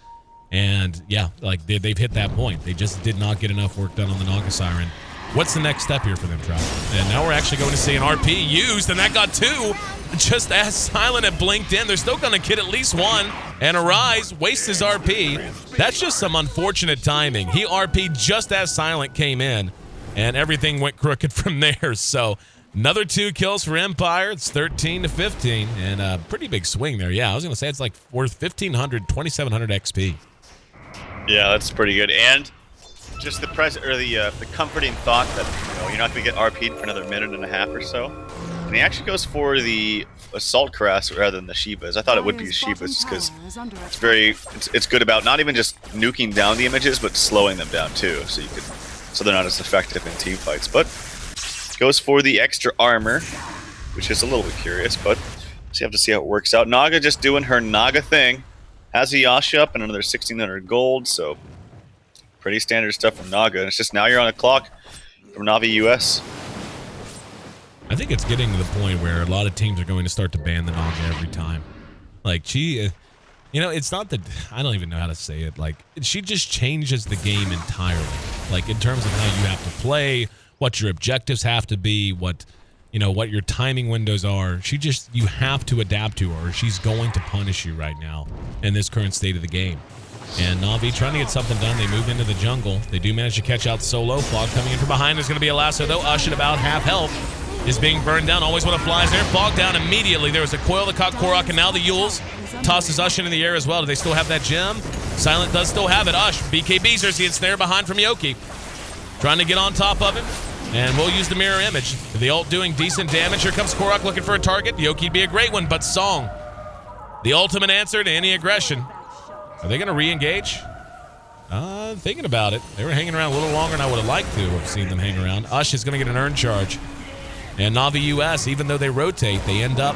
And yeah, like, they've hit that point. They just did not get enough work done on the Naga Siren. What's the next step here for them, Trout? And now we're actually going to see an RP used, and that got 2. Just as Silent had blinked in, they're still going to get at least 1. And Arise wastes his RP. That's just some unfortunate timing. He RP'd just as Silent came in, and everything went crooked from there. So another 2 kills for Empire. It's 13 to 15, and a pretty big swing there. Yeah, I was going to say it's like worth 1,500, 2,700 XP. Yeah, that's pretty good. And just the comforting thought that, you know, you're not going to get RP'd for another minute and a half or so. And he actually goes for the Assault Cuirass rather than the Shivas. I thought it would be the Shivas because it's good about not even just nuking down the images, but slowing them down too, so they're not as effective in team fights. But goes for the extra armor, which is a little bit curious, but so you have to see how it works out. Naga just doing her Naga thing. Has a Yasha up and another 1,600 gold, so pretty standard stuff from Naga. And it's just now you're on the clock from Navi US. I think it's getting to the point where a lot of teams are going to start to ban the Naga every time. Like, she, it's not that, I don't even know how to say it. Like, she just changes the game entirely. Like, in terms of how you have to play, what your objectives have to be, what your timing windows are. You have to adapt to her, or she's going to punish you right now in this current state of the game. And Na'Vi trying to get something done. They move into the jungle. They do manage to catch out Solo. Fog coming in from behind. There's going to be a lasso, though. Ush at about half health is being burned down. Always when it flies there. Fog down immediately. There was a coil that caught Korok, and now the Yules tosses Ush into the air as well. Do they still have that gem? Silent does still have it. Ush, BKBs are seeing snare behind from Yoki. Trying to get on top of him. And we'll use the mirror image. The ult doing decent damage. Here comes Korok looking for a target. Yoki'd be a great one, but Song, the ultimate answer to any aggression. Are they going to re-engage? Thinking about it. They were hanging around a little longer than I would have liked to have seen them hang around. Ush is going to get an earn charge. And Na'Vi US, even though they rotate, they end up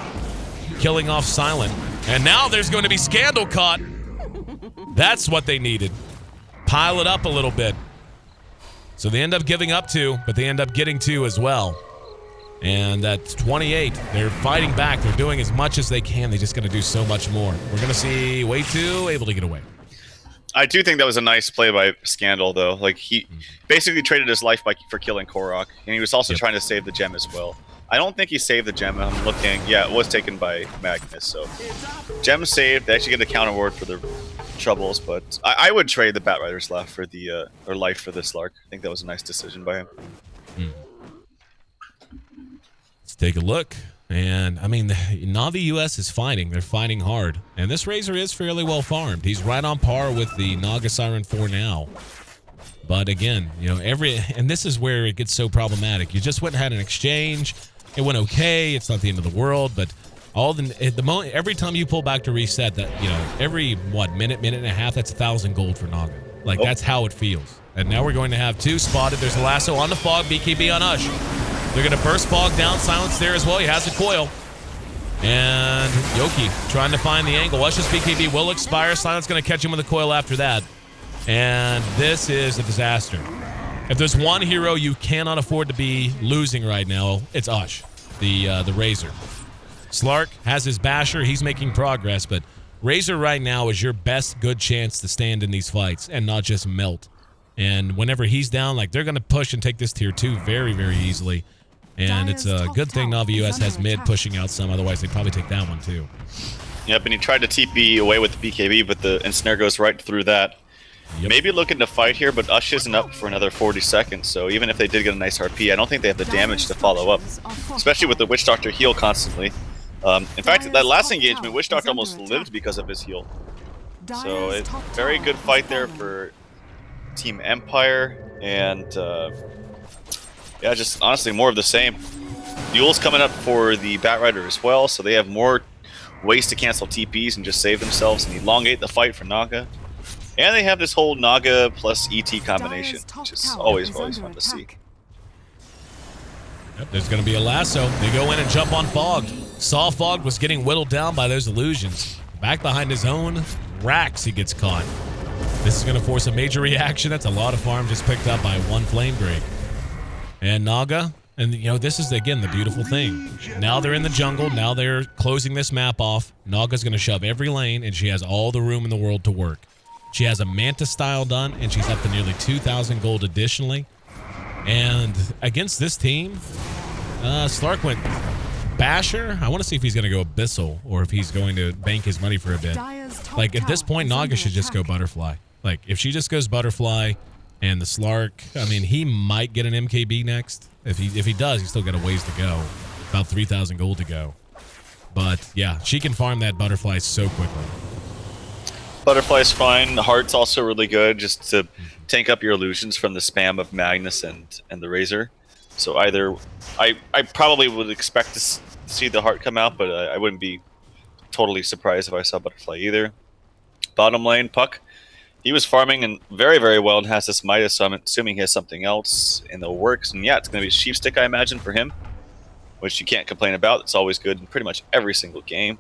killing off Silent. And now there's going to be Scandal caught. That's what they needed. Pile it up a little bit. So they end up giving up 2, but they end up getting 2 as well. And at 28, they're fighting back. They're doing as much as they can. They're just going to do so much more. We're going to see Way2 able to get away. I do think that was a nice play by Scandal, though. Like, he basically traded his life for killing Korok, and he was also trying to save the gem as well. I don't think he saved the gem. I'm looking. Yeah, it was taken by Magnus, so gem saved. They actually get a counter ward for the troubles, but I would trade the Batrider's life for the life for the Slark. I think that was a nice decision by him. Let's take a look. And, I mean, Na'Vi US is fighting. They're fighting hard. And this Razor is fairly well farmed. He's right on par with the Naga Siren 4 now. But, again, and this is where it gets so problematic. You just went and had an exchange. It went okay. It's not the end of the world. But every time you pull back to reset, that every, minute and a half, that's 1,000 gold for Naga. Like, that's how it feels. And now we're going to have 2 spotted. There's a lasso on the Fog, BKB on Ush. They're going to burst Fog down. Silence there as well. He has the coil. And Yoki trying to find the angle. Ush's BKB will expire. Silence going to catch him with the coil after that. And this is a disaster. If there's one hero you cannot afford to be losing right now, it's Ush, the Razor. Slark has his basher. He's making progress. But Razor right now is your best good chance to stand in these fights and not just melt. And whenever he's down, they're going to push and take this tier 2 very, very easily. And it's a good thing Na'Vi US has mid pushing out some. Otherwise, they'd probably take that one, too. Yep, and he tried to TP away with the BKB, but the ensnare goes right through that. Yep. Maybe looking to fight here, but Ush isn't up for another 40 seconds. So even if they did get a nice RP, I don't think they have the damage to follow up. Especially with the Witch Doctor heal constantly. In fact, that last engagement, Witch Doctor almost lived because of his heal. So it's a very good fight there for Team Empire. And yeah, just honestly more of the same. Yule's coming up for the Batrider as well, so they have more ways to cancel TPs and just save themselves and elongate the fight for Naga. And they have this whole Naga plus ET combination, which is always fun to see. Yep, there's going to be a lasso. They go in and jump on Fogged. Saw Fogged was getting whittled down by those illusions. Back behind his own racks, he gets caught. This is going to force a major reaction. That's a lot of farm just picked up by one Flame Break. And Naga, and this is again the beautiful thing. Now they're in the jungle. Now they're closing this map off. Naga's going to shove every lane, and she has all the room in the world to work. She has a Manta style done, and she's up to nearly 2,000 gold additionally. And against this team, Slark went Basher. I want to see if he's going to go Abyssal or if he's going to bank his money for a bit. At this point, Naga should just go Butterfly. If she just goes Butterfly. And the Slark, he might get an MKB next. If he does, he's still got a ways to go. About 3,000 gold to go. But, yeah, she can farm that Butterfly so quickly. Butterfly's fine. The Heart's also really good just to tank up your illusions from the spam of Magnus and the Razor. So either... I probably would expect to see the Heart come out, but I wouldn't be totally surprised if I saw Butterfly either. Bottom lane, Puck. He was farming and very, very well and has this Midas, so I'm assuming he has something else in the works. And yeah, it's going to be Sheep Stick, I imagine, for him, which you can't complain about. It's always good in pretty much every single game.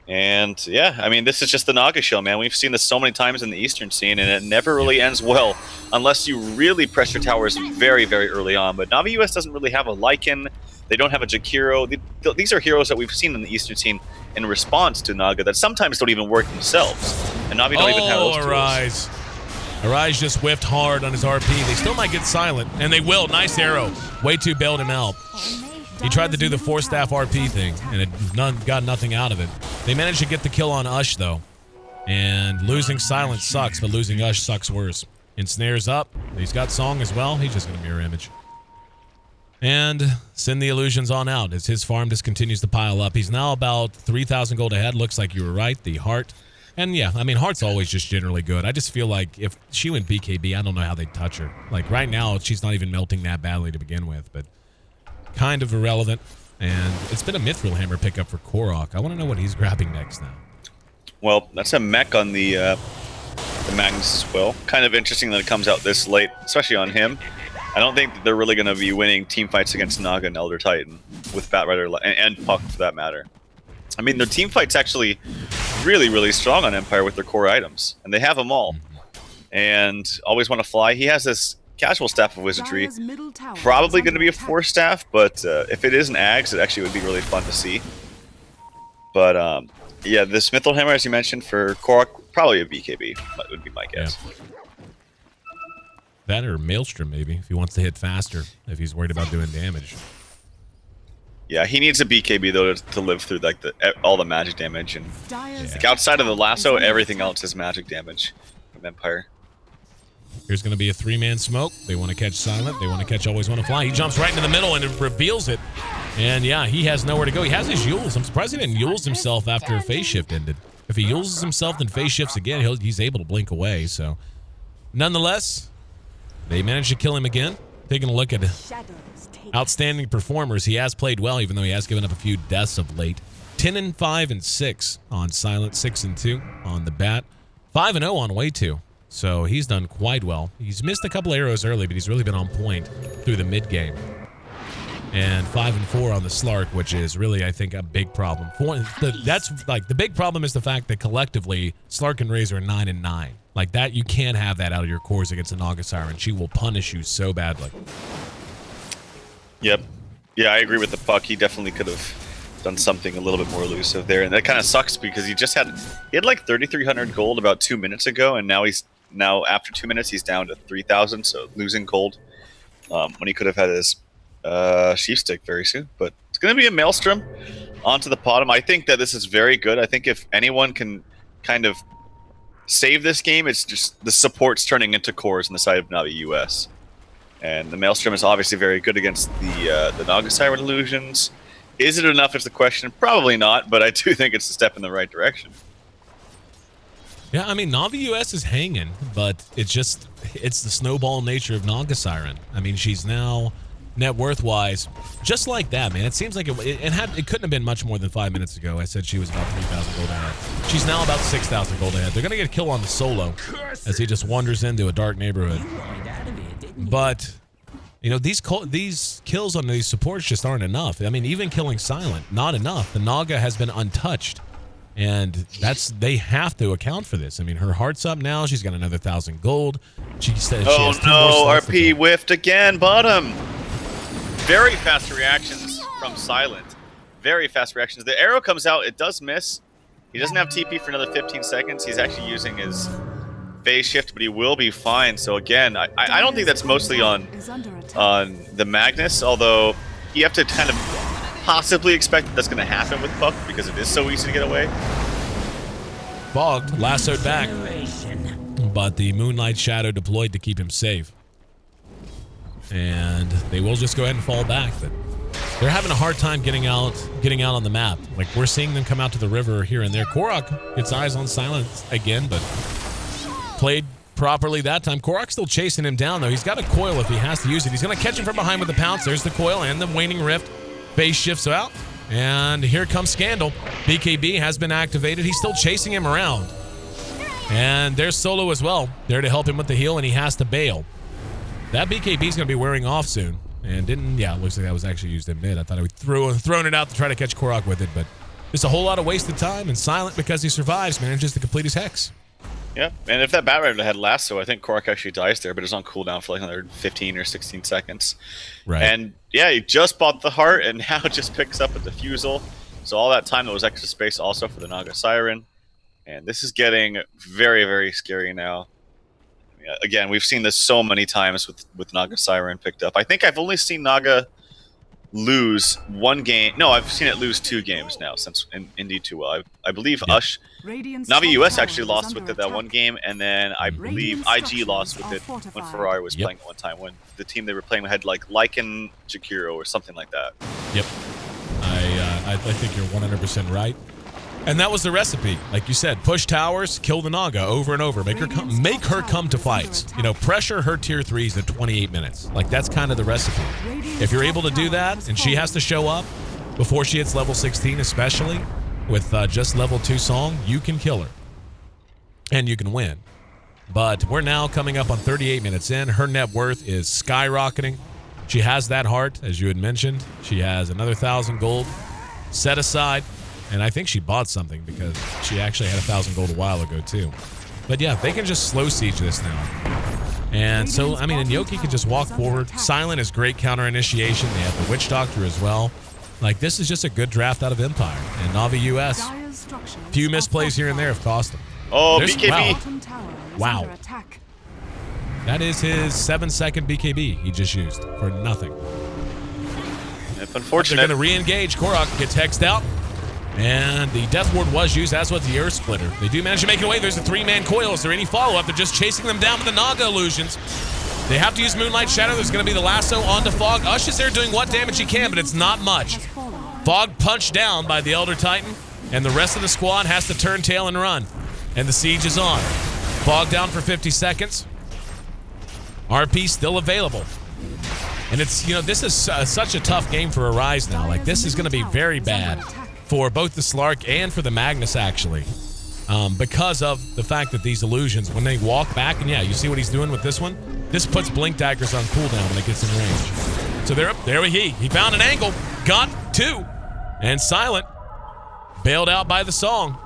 And yeah, I mean, this is just the Naga show, man. We've seen this so many times in the Eastern scene, and it never really ends well unless you really press your towers very, very early on. But Navi US doesn't really have a Lycan. They don't have a Jakiro. These are heroes that we've seen in the Eastern scene in response to Naga that sometimes don't even work themselves. And Navi don't even have those tools. Arise. Arise just whiffed hard on his RP. They still might get silent, and they will. Nice arrow. Way too bailed him out. He tried to do the 4-staff RP thing, and it got nothing out of it. They managed to get the kill on Ush, though. And losing Silence sucks, but losing Ush sucks worse. Ensnares up. He's got Song as well. He's just going to mirror image. And send the illusions on out as his farm just continues to pile up. He's now about 3,000 gold ahead. Looks like you were right. The Heart. And yeah, I mean, Heart's always just generally good. I just feel like if she went BKB, I don't know how they'd touch her. Like right now, she's not even melting that badly to begin with, but kind of irrelevant. And it's been a Mithril Hammer pickup for Korok. I want to know what he's grabbing next now. Well, that's a mech on the Magnus as well. Kind of interesting that it comes out this late, especially on him. I don't think that they're really going to be winning team fights against Naga and Elder Titan with Batrider and Puck for that matter. I mean, their team fight's actually really, really strong on Empire with their core items, and they have them all. And always want to fly. He has this casual staff of wizardry, probably going to be a 4-staff, but if it is an Ags, it actually would be really fun to see. But yeah, this Mithril Hammer, as you mentioned, for Korok, probably a BKB, that would be my guess. Yeah. That or Maelstrom, maybe, if he wants to hit faster, if he's worried about doing damage. Yeah, he needs a BKB, though, to live through like all the magic damage. And like, outside of the lasso, everything else is magic damage from Empire. Here's going to be a 3-man smoke. They want to catch Silent. They want to catch Always Want to Fly. He jumps right into the middle and it reveals it. And yeah, he has nowhere to go. He has his Yules. I'm surprised he didn't Yules himself after Phase Shift ended. If he Yules himself and Phase Shifts again, he's able to blink away. So, nonetheless, they managed to kill him again. Taking a look at outstanding performers. He has played well, even though he has given up a few deaths of late. 10-5 and 6 on Silent, 6-2 on the Bat, 5-0 on Way 2. So he's done quite well. He's missed a couple arrows early, but he's really been on point through the mid game. And 5-4 on the Slark, which is really, I think, a big problem. That's like the big problem is the fact that collectively Slark and Razor are 9-9. Like that, you can't have that out of your cores against a Naga Siren. She will punish you so badly. Yep. Yeah, I agree with the Puck. He definitely could have done something a little bit more elusive there, and that kind of sucks because he had like 3,300 gold about 2 minutes ago, and now after 2 minutes he's down to 3,000, so losing gold when he could have had his sheaf stick very soon. But it's going to be a Maelstrom onto the bottom. I think that this is very good. I think if anyone can kind of save this game, it's just the supports turning into cores on the side of Navi US. And the Maelstrom is obviously very good against the Naga Siren illusions. Is it enough is the question. Probably not, but I do think it's a step in the right direction. Yeah, I mean, Navi US is hanging, but it's the snowball nature of Naga Siren. I mean, she's now net worth-wise, just like that, man. It seems like it couldn't have been much more than 5 minutes ago. I said she was about 3,000 gold ahead. She's now about 6,000 gold ahead. They're going to get a kill on the solo as he just wanders into a dark neighborhood. But, you know, these kills on these supports just aren't enough. I mean, even killing Silent, not enough. The Naga has been untouched. And they have to account for this. I mean, her heart's up now. She's got another 1,000 gold. She said, oh no, RP whiffed again, bottom. Very fast reactions from Silent. Very fast reactions. The arrow comes out, it does miss. He doesn't have TP for another 15 seconds. He's actually using his phase shift, but he will be fine. So again, I don't think that's mostly on the Magnus, although you have to kind of possibly expect that's going to happen with Puck because it is so easy to get away. Bogged, lassoed back, but the Moonlight Shadow deployed to keep him safe. And they will just go ahead and fall back, but they're having a hard time getting out on the map. Like, we're seeing them come out to the river here and there. Korok gets eyes on Silence again, but played properly that time. Korok's still chasing him down, though. He's got a coil if he has to use it. He's going to catch him from behind with the pounce. There's the coil and the waning rift. Base shifts out, and here comes Scandal. BKB has been activated. He's still chasing him around. And there's Solo as well, there to help him with the heal, and he has to bail. That BKB is going to be wearing off soon. And it looks like that was actually used in mid. I thought I would thrown it out to try to catch Korok with it, but Just a whole lot of wasted time, and Silent, because he survives, manages to complete his Hex. Yeah, and if that Batrider had lasso, I think Korok actually dies there, but it's on cooldown for like another 15 or 16 seconds. Right. And yeah, he just bought the heart, and now just picks up a Diffusal. So all that time, there was extra space also for the Naga Siren. And this is getting very, very scary now. Again, we've seen this so many times with Naga Siren picked up. I think I've only seen Naga lose one game. No, I've seen it lose 2 games now since in D2L. I believe Navi US actually lost with it that one game, and then I believe IG lost with it when Ferrari was playing at one time, when the team they were playing had like Lycan Jakiro or something like that. Yep. I think you're 100% right. And that was the recipe. Like you said, push towers, kill the Naga over and over. Make her come to fights. You know, pressure her tier 3s at 28 minutes. Like, that's kind of the recipe. If you're able to do that, and she has to show up before she hits level 16, especially with just level 2 Song, you can kill her. And you can win. But we're now coming up on 38 minutes in. Her net worth is skyrocketing. She has that heart, as you had mentioned. She has another 1,000 gold set aside. And I think she bought something because she actually had 1,000 gold a while ago, too. But yeah, they can just slow siege this now. And so, I mean, and Yoki can just walk forward. Silent is great counter initiation. They have the Witch Doctor as well. Like, this is just a good draft out of Empire. And Navi US, few misplays here and there have cost them. Oh, BKB. Wow. That is his 7-second BKB he just used for nothing. That's unfortunate. They're going to re-engage. Korok gets hexed out. And the Death Ward was used, as was the Earth Splitter. They do manage to make it away. There's a 3-man coil. Is there any follow-up? They're just chasing them down with the Naga illusions. They have to use Moonlight Shadow. There's going to be the lasso onto Fog. Ush is there doing what damage he can, but it's not much. Fog punched down by the Elder Titan, and the rest of the squad has to turn tail and run. And the siege is on. Fog down for 50 seconds. RP still available. And it's, you know, this is such a tough game for Arise now. Like, this is going to be very bad for both the Slark and for the Magnus, actually, because of the fact that these illusions, when they walk back, and yeah, you see what he's doing with this one? This puts Blink Daggers on cooldown when it gets in range. So there he found an angle, got 2, and Silent bailed out by the Song.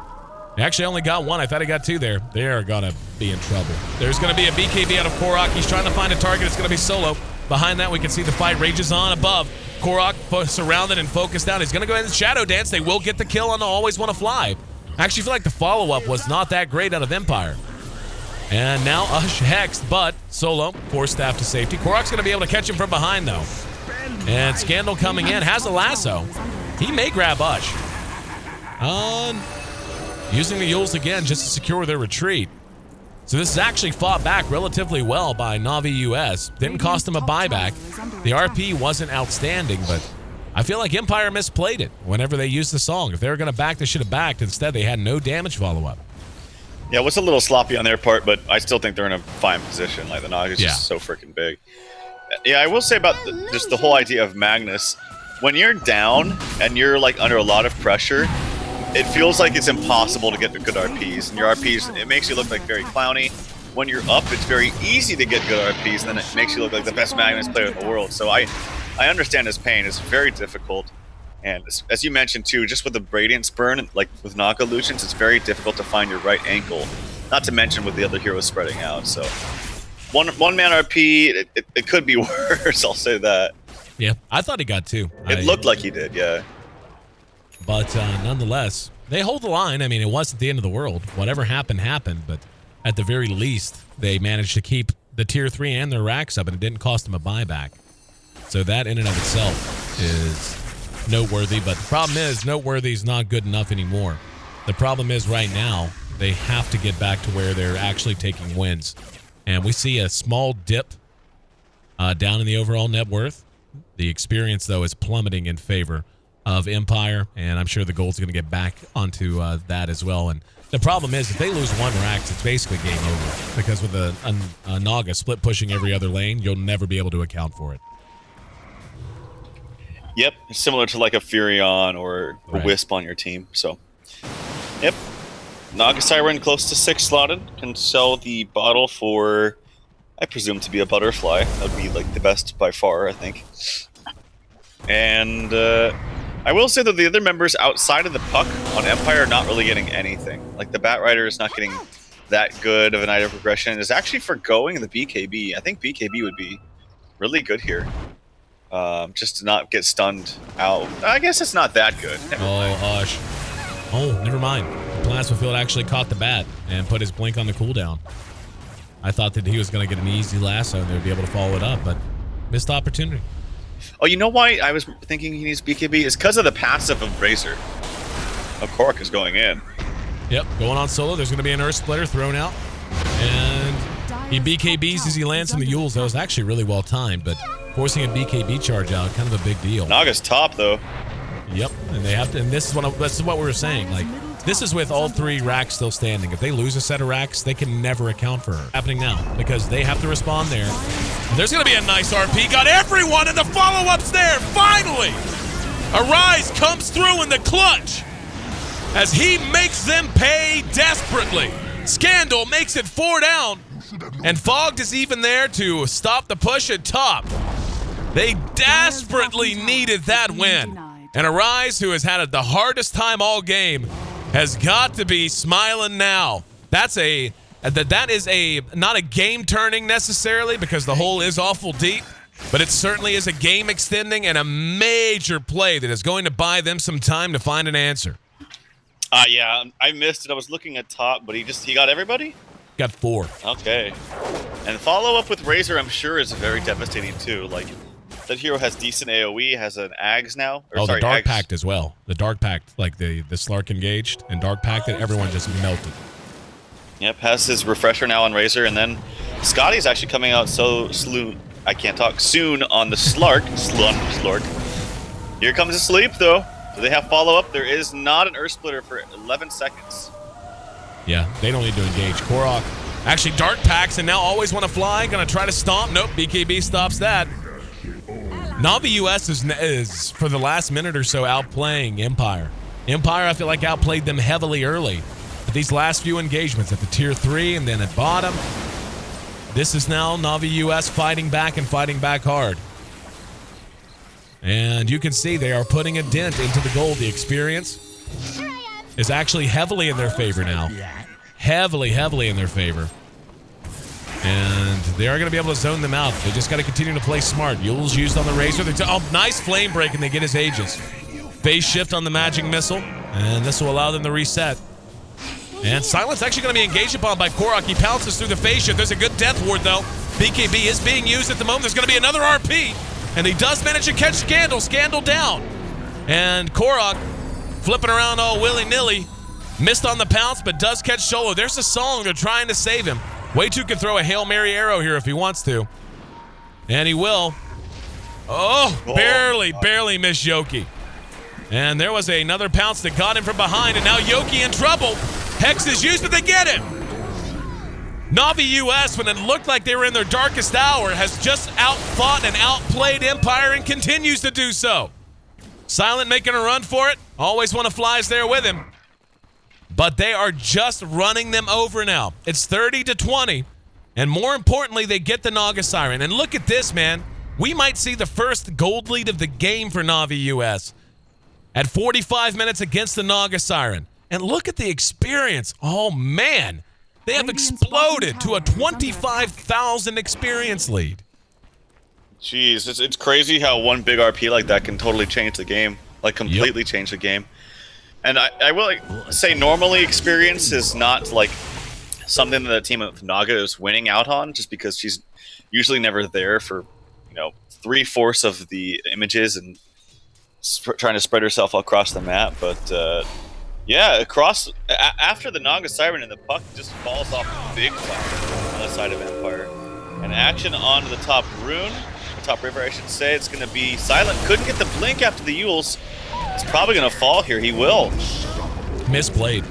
He actually only got 1. I thought he got 2 there. They're going to be in trouble. There's going to be a BKB out of Korok. He's trying to find a target. It's going to be Solo. Behind that, we can see the fight rages on above. Korok surrounded and focused out. He's going to go ahead and Shadow Dance. They will get the kill on the Always Want to Fly. I actually feel like the follow-up was not that great out of Empire. And now Ush hexed, but Solo, Force Staff to safety. Korok's going to be able to catch him from behind, though. And Scandal coming in, has a lasso. He may grab Ush. Using the Yules again just to secure their retreat. So this is actually fought back relatively well by Navi US. Didn't cost them a buyback. The RP wasn't outstanding, but I feel like Empire misplayed it whenever they used the Song. If they were going to back, they should have backed. Instead, they had no damage follow-up. Yeah, it was a little sloppy on their part, but I still think they're in a fine position. Like, the Naga is just so freaking big. Yeah, I will say about just the whole idea of Magnus. When you're down and you're, like, under a lot of pressure, it feels like it's impossible to get the good RPs, and your RPs, it makes you look like very clowny. When you're up, it's very easy to get good RPs, and then it makes you look like the best Magnus player in the world. So I understand his pain. It's very difficult. And as you mentioned too, just with the Radiance burn, like with Naga illusions, it's very difficult to find your right angle. Not to mention with the other heroes spreading out. So one man RP, it could be worse, I'll say that. Yeah, I thought he got 2. It looked like he did, yeah. But nonetheless, they hold the line. I mean, it wasn't the end of the world. Whatever happened, happened. But at the very least, they managed to keep the tier 3 and their racks up, and it didn't cost them a buyback. So that in and of itself is noteworthy. But the problem is, noteworthy is not good enough anymore. The problem is right now, they have to get back to where they're actually taking wins. And we see a small dip down in the overall net worth. The experience, though, is plummeting in favor of Empire, and I'm sure the gold's going to get back onto that as well. And the problem is, if they lose 1 Rax, it's basically game over, because with a Naga split pushing every other lane, you'll never be able to account for it. Yep, similar to like a Furion or a Wisp on your team. So, yep. Naga Siren close to 6 slotted, can sell the bottle for, I presume, to be a butterfly. That would be like the best by far, I think. And I will say that the other members outside of the puck on Empire are not really getting anything. Like the Batrider is not getting that good of an item progression. It's actually forgoing the BKB. I think BKB would be really good here. Just to not get stunned out. I guess it's not that good. Oh, hush. Oh, never mind. Plasma Field actually caught the bat and put his blink on the cooldown. I thought that he was going to get an easy lasso and they would be able to follow it up, but missed opportunity. Oh, you know why I was thinking he needs BKB? It's because of the passive of Razor. Of Korok is going in. Yep, going on solo. There's going to be an Earth Splitter thrown out. And he BKBs as he lands from the Yules. That was actually really well timed, but forcing a BKB charge out, kind of a big deal. Naga's top, though. Yep, and they have to, and this is what we were saying. Like, this is with all 3 racks still standing. If they lose a set of racks, they can never account for her. Happening now, because they have to respond there. There's going to be a nice RP. Got everyone in the follow-ups there, finally! Arise comes through in the clutch as he makes them pay desperately. Scandal makes it 4 down, and Fogged is even there to stop the push at top. They desperately needed that win. And Arise, who has had the hardest time all game, has got to be smiling now. That is not a game turning necessarily because the hole is awful deep, but it certainly is a game extending and a major play that is going to buy them some time to find an answer. Yeah, I missed it. I was looking at top, but he got everybody? Got 4. Okay. And follow up with Razor, I'm sure, is very devastating too. Like, that hero has decent AoE, has an Ags now. The Dark Pact as well. The Dark Pact, like the Slark engaged, and Dark Pact that everyone just melted. Yep, has his refresher now on Razor, and then Scotty's actually coming out soon on the Slark. Here comes the sleep, though. Do they have follow-up? There is not an Earth Splitter for 11 seconds. Yeah, they don't need to engage. Korok actually Dark Packs and now always want to fly. Gonna try to stomp. Nope, BKB stops that. Navi US is for the last minute or so outplaying Empire. Empire, I feel like, outplayed them heavily early. But these last few engagements at the tier 3 and then at bottom, this is now Navi US fighting back and fighting back hard. And you can see they are putting a dent into the gold. The experience is actually heavily in their favor now. Heavily in their favor. And they are going to be able to zone them out. They just got to continue to play smart. Yule's used on the Razor. Nice flame break, and they get his Aegis. Phase shift on the magic missile, and this will allow them to reset. And Silent's actually going to be engaged upon by Korok. He pounces through the phase shift. There's a good death ward, though. BKB is being used at the moment. There's going to be another RP, and he does manage to catch Scandal. Scandal down. And Korok flipping around all willy-nilly. Missed on the pounce, but does catch Solo. There's a song. They're trying to save him. Way2 can throw a Hail Mary arrow here if he wants to. And he will. Oh, barely missed Yoki. And there was another pounce that got him from behind, and now Yoki in trouble. Hex is used, but they get him. Navi US, when it looked like they were in their darkest hour, has just outfought and outplayed Empire and continues to do so. Silent making a run for it. Always want to flies there with him. But they are just running them over now. It's 30-20. And more importantly, they get the Naga Siren. And look at this, man. We might see the first gold lead of the game for Navi US at 45 minutes against the Naga Siren. And look at the experience. Oh, man. They have exploded to a 25,000 experience lead. Jeez, it's crazy how one big RP like that can totally change the game. Like, completely change the game. And I will say normally experience is not like something that the team of Naga is winning out on, just because she's usually never there for, 3/4 of the images and trying to spread herself across the map. But yeah, after the Naga Siren, and the puck just falls off big time on the side of Empire. And action onto the top rune, the top river I should say. It's going to be Silent. Couldn't get the blink after the Yules. It's probably going to fall here. He will. Misplayed.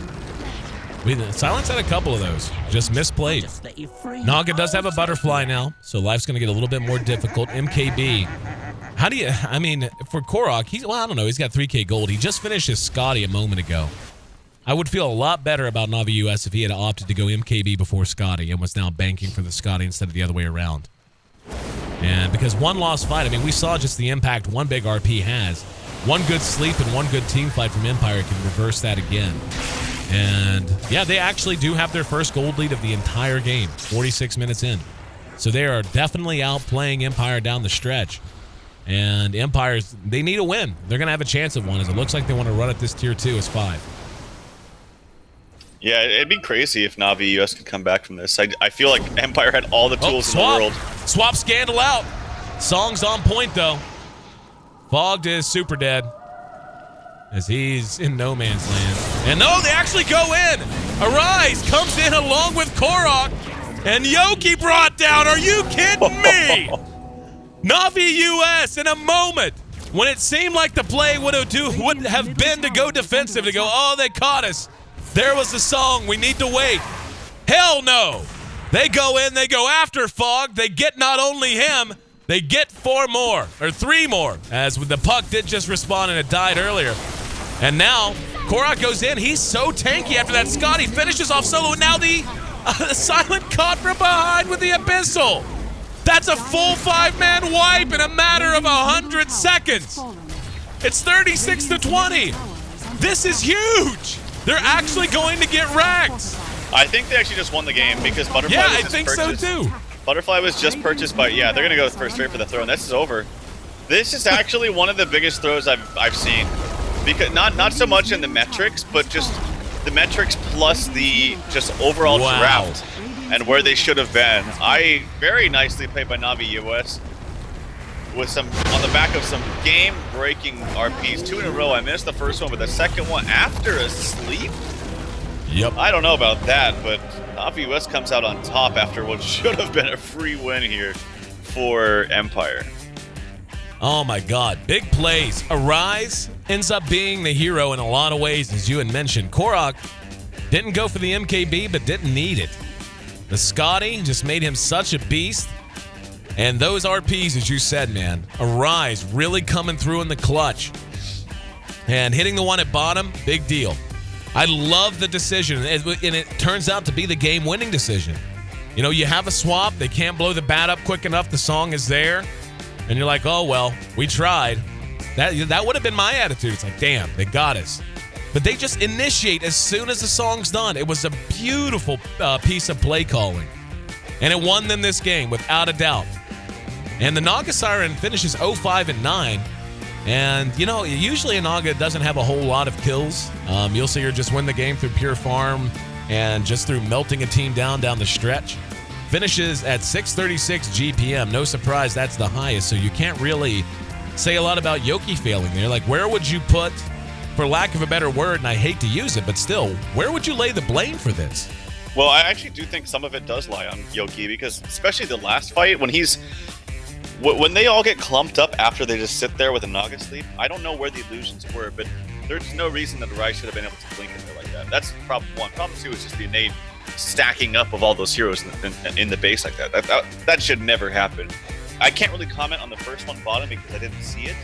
Silence had a couple of those. Just misplayed. Naga does have a butterfly now, so life's going to get a little bit more difficult. MKB. How do you... I mean, for Korok, I don't know. He's got 3K gold. He just finished his Scotty a moment ago. I would feel a lot better about Navi US if he had opted to go MKB before Scotty and was now banking for the Scotty instead of the other way around. And because one lost fight, I mean, we saw just the impact one big RP has. one good sleep and one good team fight from Empire can reverse that again. And yeah, they actually do have their first gold lead of the entire game, 46 minutes in. So they are definitely outplaying Empire down the stretch. And Empires, they need a win. They're going to have a chance at one, as it looks like they want to run at this tier 2 as 5. Yeah, it'd be crazy if Na'Vi US could come back from this. I feel like Empire had all the tools in the world. Swap scandal out. Song's on point, though. Fogged is super dead, as he's in no man's land. And no, they actually go in. Arise comes in along with Korok. And Yoki brought down. Are you kidding me? Na'Vi US in a moment when it seemed like the play would have been to go defensive, to go, oh, they caught us. There was the song. We need to wait. Hell no. They go in. They go after Fog. They get not only him, they get 4 more, or 3 more, as the puck did just respawn and it died earlier. And now, Korok goes in. He's so tanky after that Scotty finishes off solo. And now the Silent caught from behind with the Abyssal. That's a full 5-man wipe in a matter of 100 seconds. It's 36-20. This is huge. They're actually going to get wrecked. I think they actually just won the game because Butterfly was just purchased. I think so too. Butterfly was just purchased, but yeah, they're going to go straight for the throw, and this is over. This is actually one of the biggest throws I've seen. Because not so much in the metrics, but just the metrics plus the just overall draft and where they should have been. Very nicely played by Na'Vi US with some on the back of some game-breaking RPs. 2 in a row. I missed the first one, but the second one after a sleep. Yep. I don't know about that, but Na'Vi US comes out on top after what should have been a free win here for Empire. Oh my God, big plays. Arise ends up being the hero in a lot of ways, as you had mentioned. Korok didn't go for the MKB, but didn't need it. The Scotty just made him such a beast. And those RPs, as you said, man, Arise really coming through in the clutch. And hitting the one at bottom, big deal. I love the decision, and it turns out to be the game-winning decision. You know, you have a swap, they can't blow the bat up quick enough, the song is there, and you're like, oh, well, we tried. That would have been my attitude. It's like, damn, they got us. But they just initiate as soon as the song's done. It was a beautiful piece of play calling. And it won them this game, without a doubt. And the Naga Siren finishes 0-5-9. And, you know, usually a Naga doesn't have a whole lot of kills. You'll see her just win the game through pure farm and just through melting a team down the stretch. Finishes at 636 GPM. No surprise, that's the highest. So you can't really say a lot about Yoki failing there. Like, where would you put, for lack of a better word, and I hate to use it, but still, where would you lay the blame for this? Well, I actually do think some of it does lie on Yoki, because especially the last fight, when they all get clumped up after they just sit there with a Naga sleep, I don't know where the illusions were, but there's no reason that the Rise should have been able to blink in there like that. That's problem one. Problem two is just the innate stacking up of all those heroes in the base like that. That should never happen. I can't really comment on the first one bottom because I didn't see it.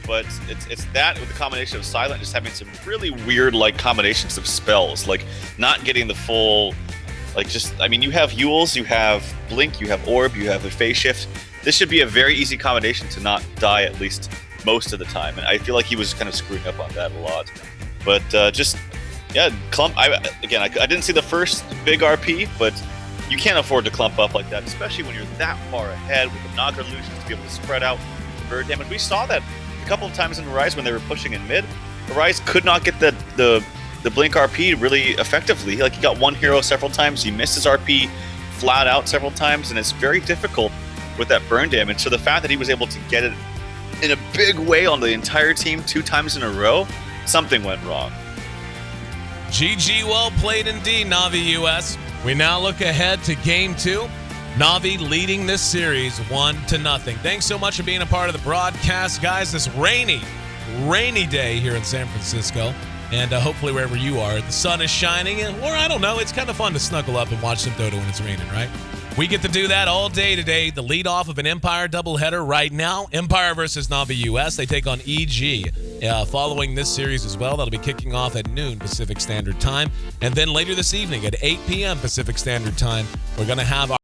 But it's that with the combination of Silent just having some really weird like combinations of spells, like not getting the full, like just, I mean, you have Yules, you have Blink, you have Orb, you have a Phase Shift. This should be a very easy combination to not die at least most of the time, and I feel like he was kind of screwing up on that a lot. But clump. I didn't see the first big RP, but you can't afford to clump up like that, especially when you're that far ahead with the Naga illusions to be able to spread out the bird damage. We saw that a couple of times in Arise when they were pushing in mid. Arise could not get the Blink RP really effectively. Like, he got one hero several times, he missed his RP flat out several times, and it's very difficult with that burn damage. So the fact that he was able to get it in a big way on the entire team 2 times in a row, something went wrong. GG, well played indeed, Na'Vi US. We now look ahead to Game 2. Na'Vi leading this series 1-0. Thanks so much for being a part of the broadcast, guys. This rainy day here in San Francisco. And hopefully wherever you are, the sun is shining. Or I don't know, it's kind of fun to snuggle up and watch some Dota when it's raining, right? We get to do that all day today. The lead off of an Empire doubleheader right now. Empire versus Na'Vi US. They take on EG following this series as well. That'll be kicking off at noon Pacific Standard Time. And then later this evening at 8 p.m. Pacific Standard Time, we're going to have our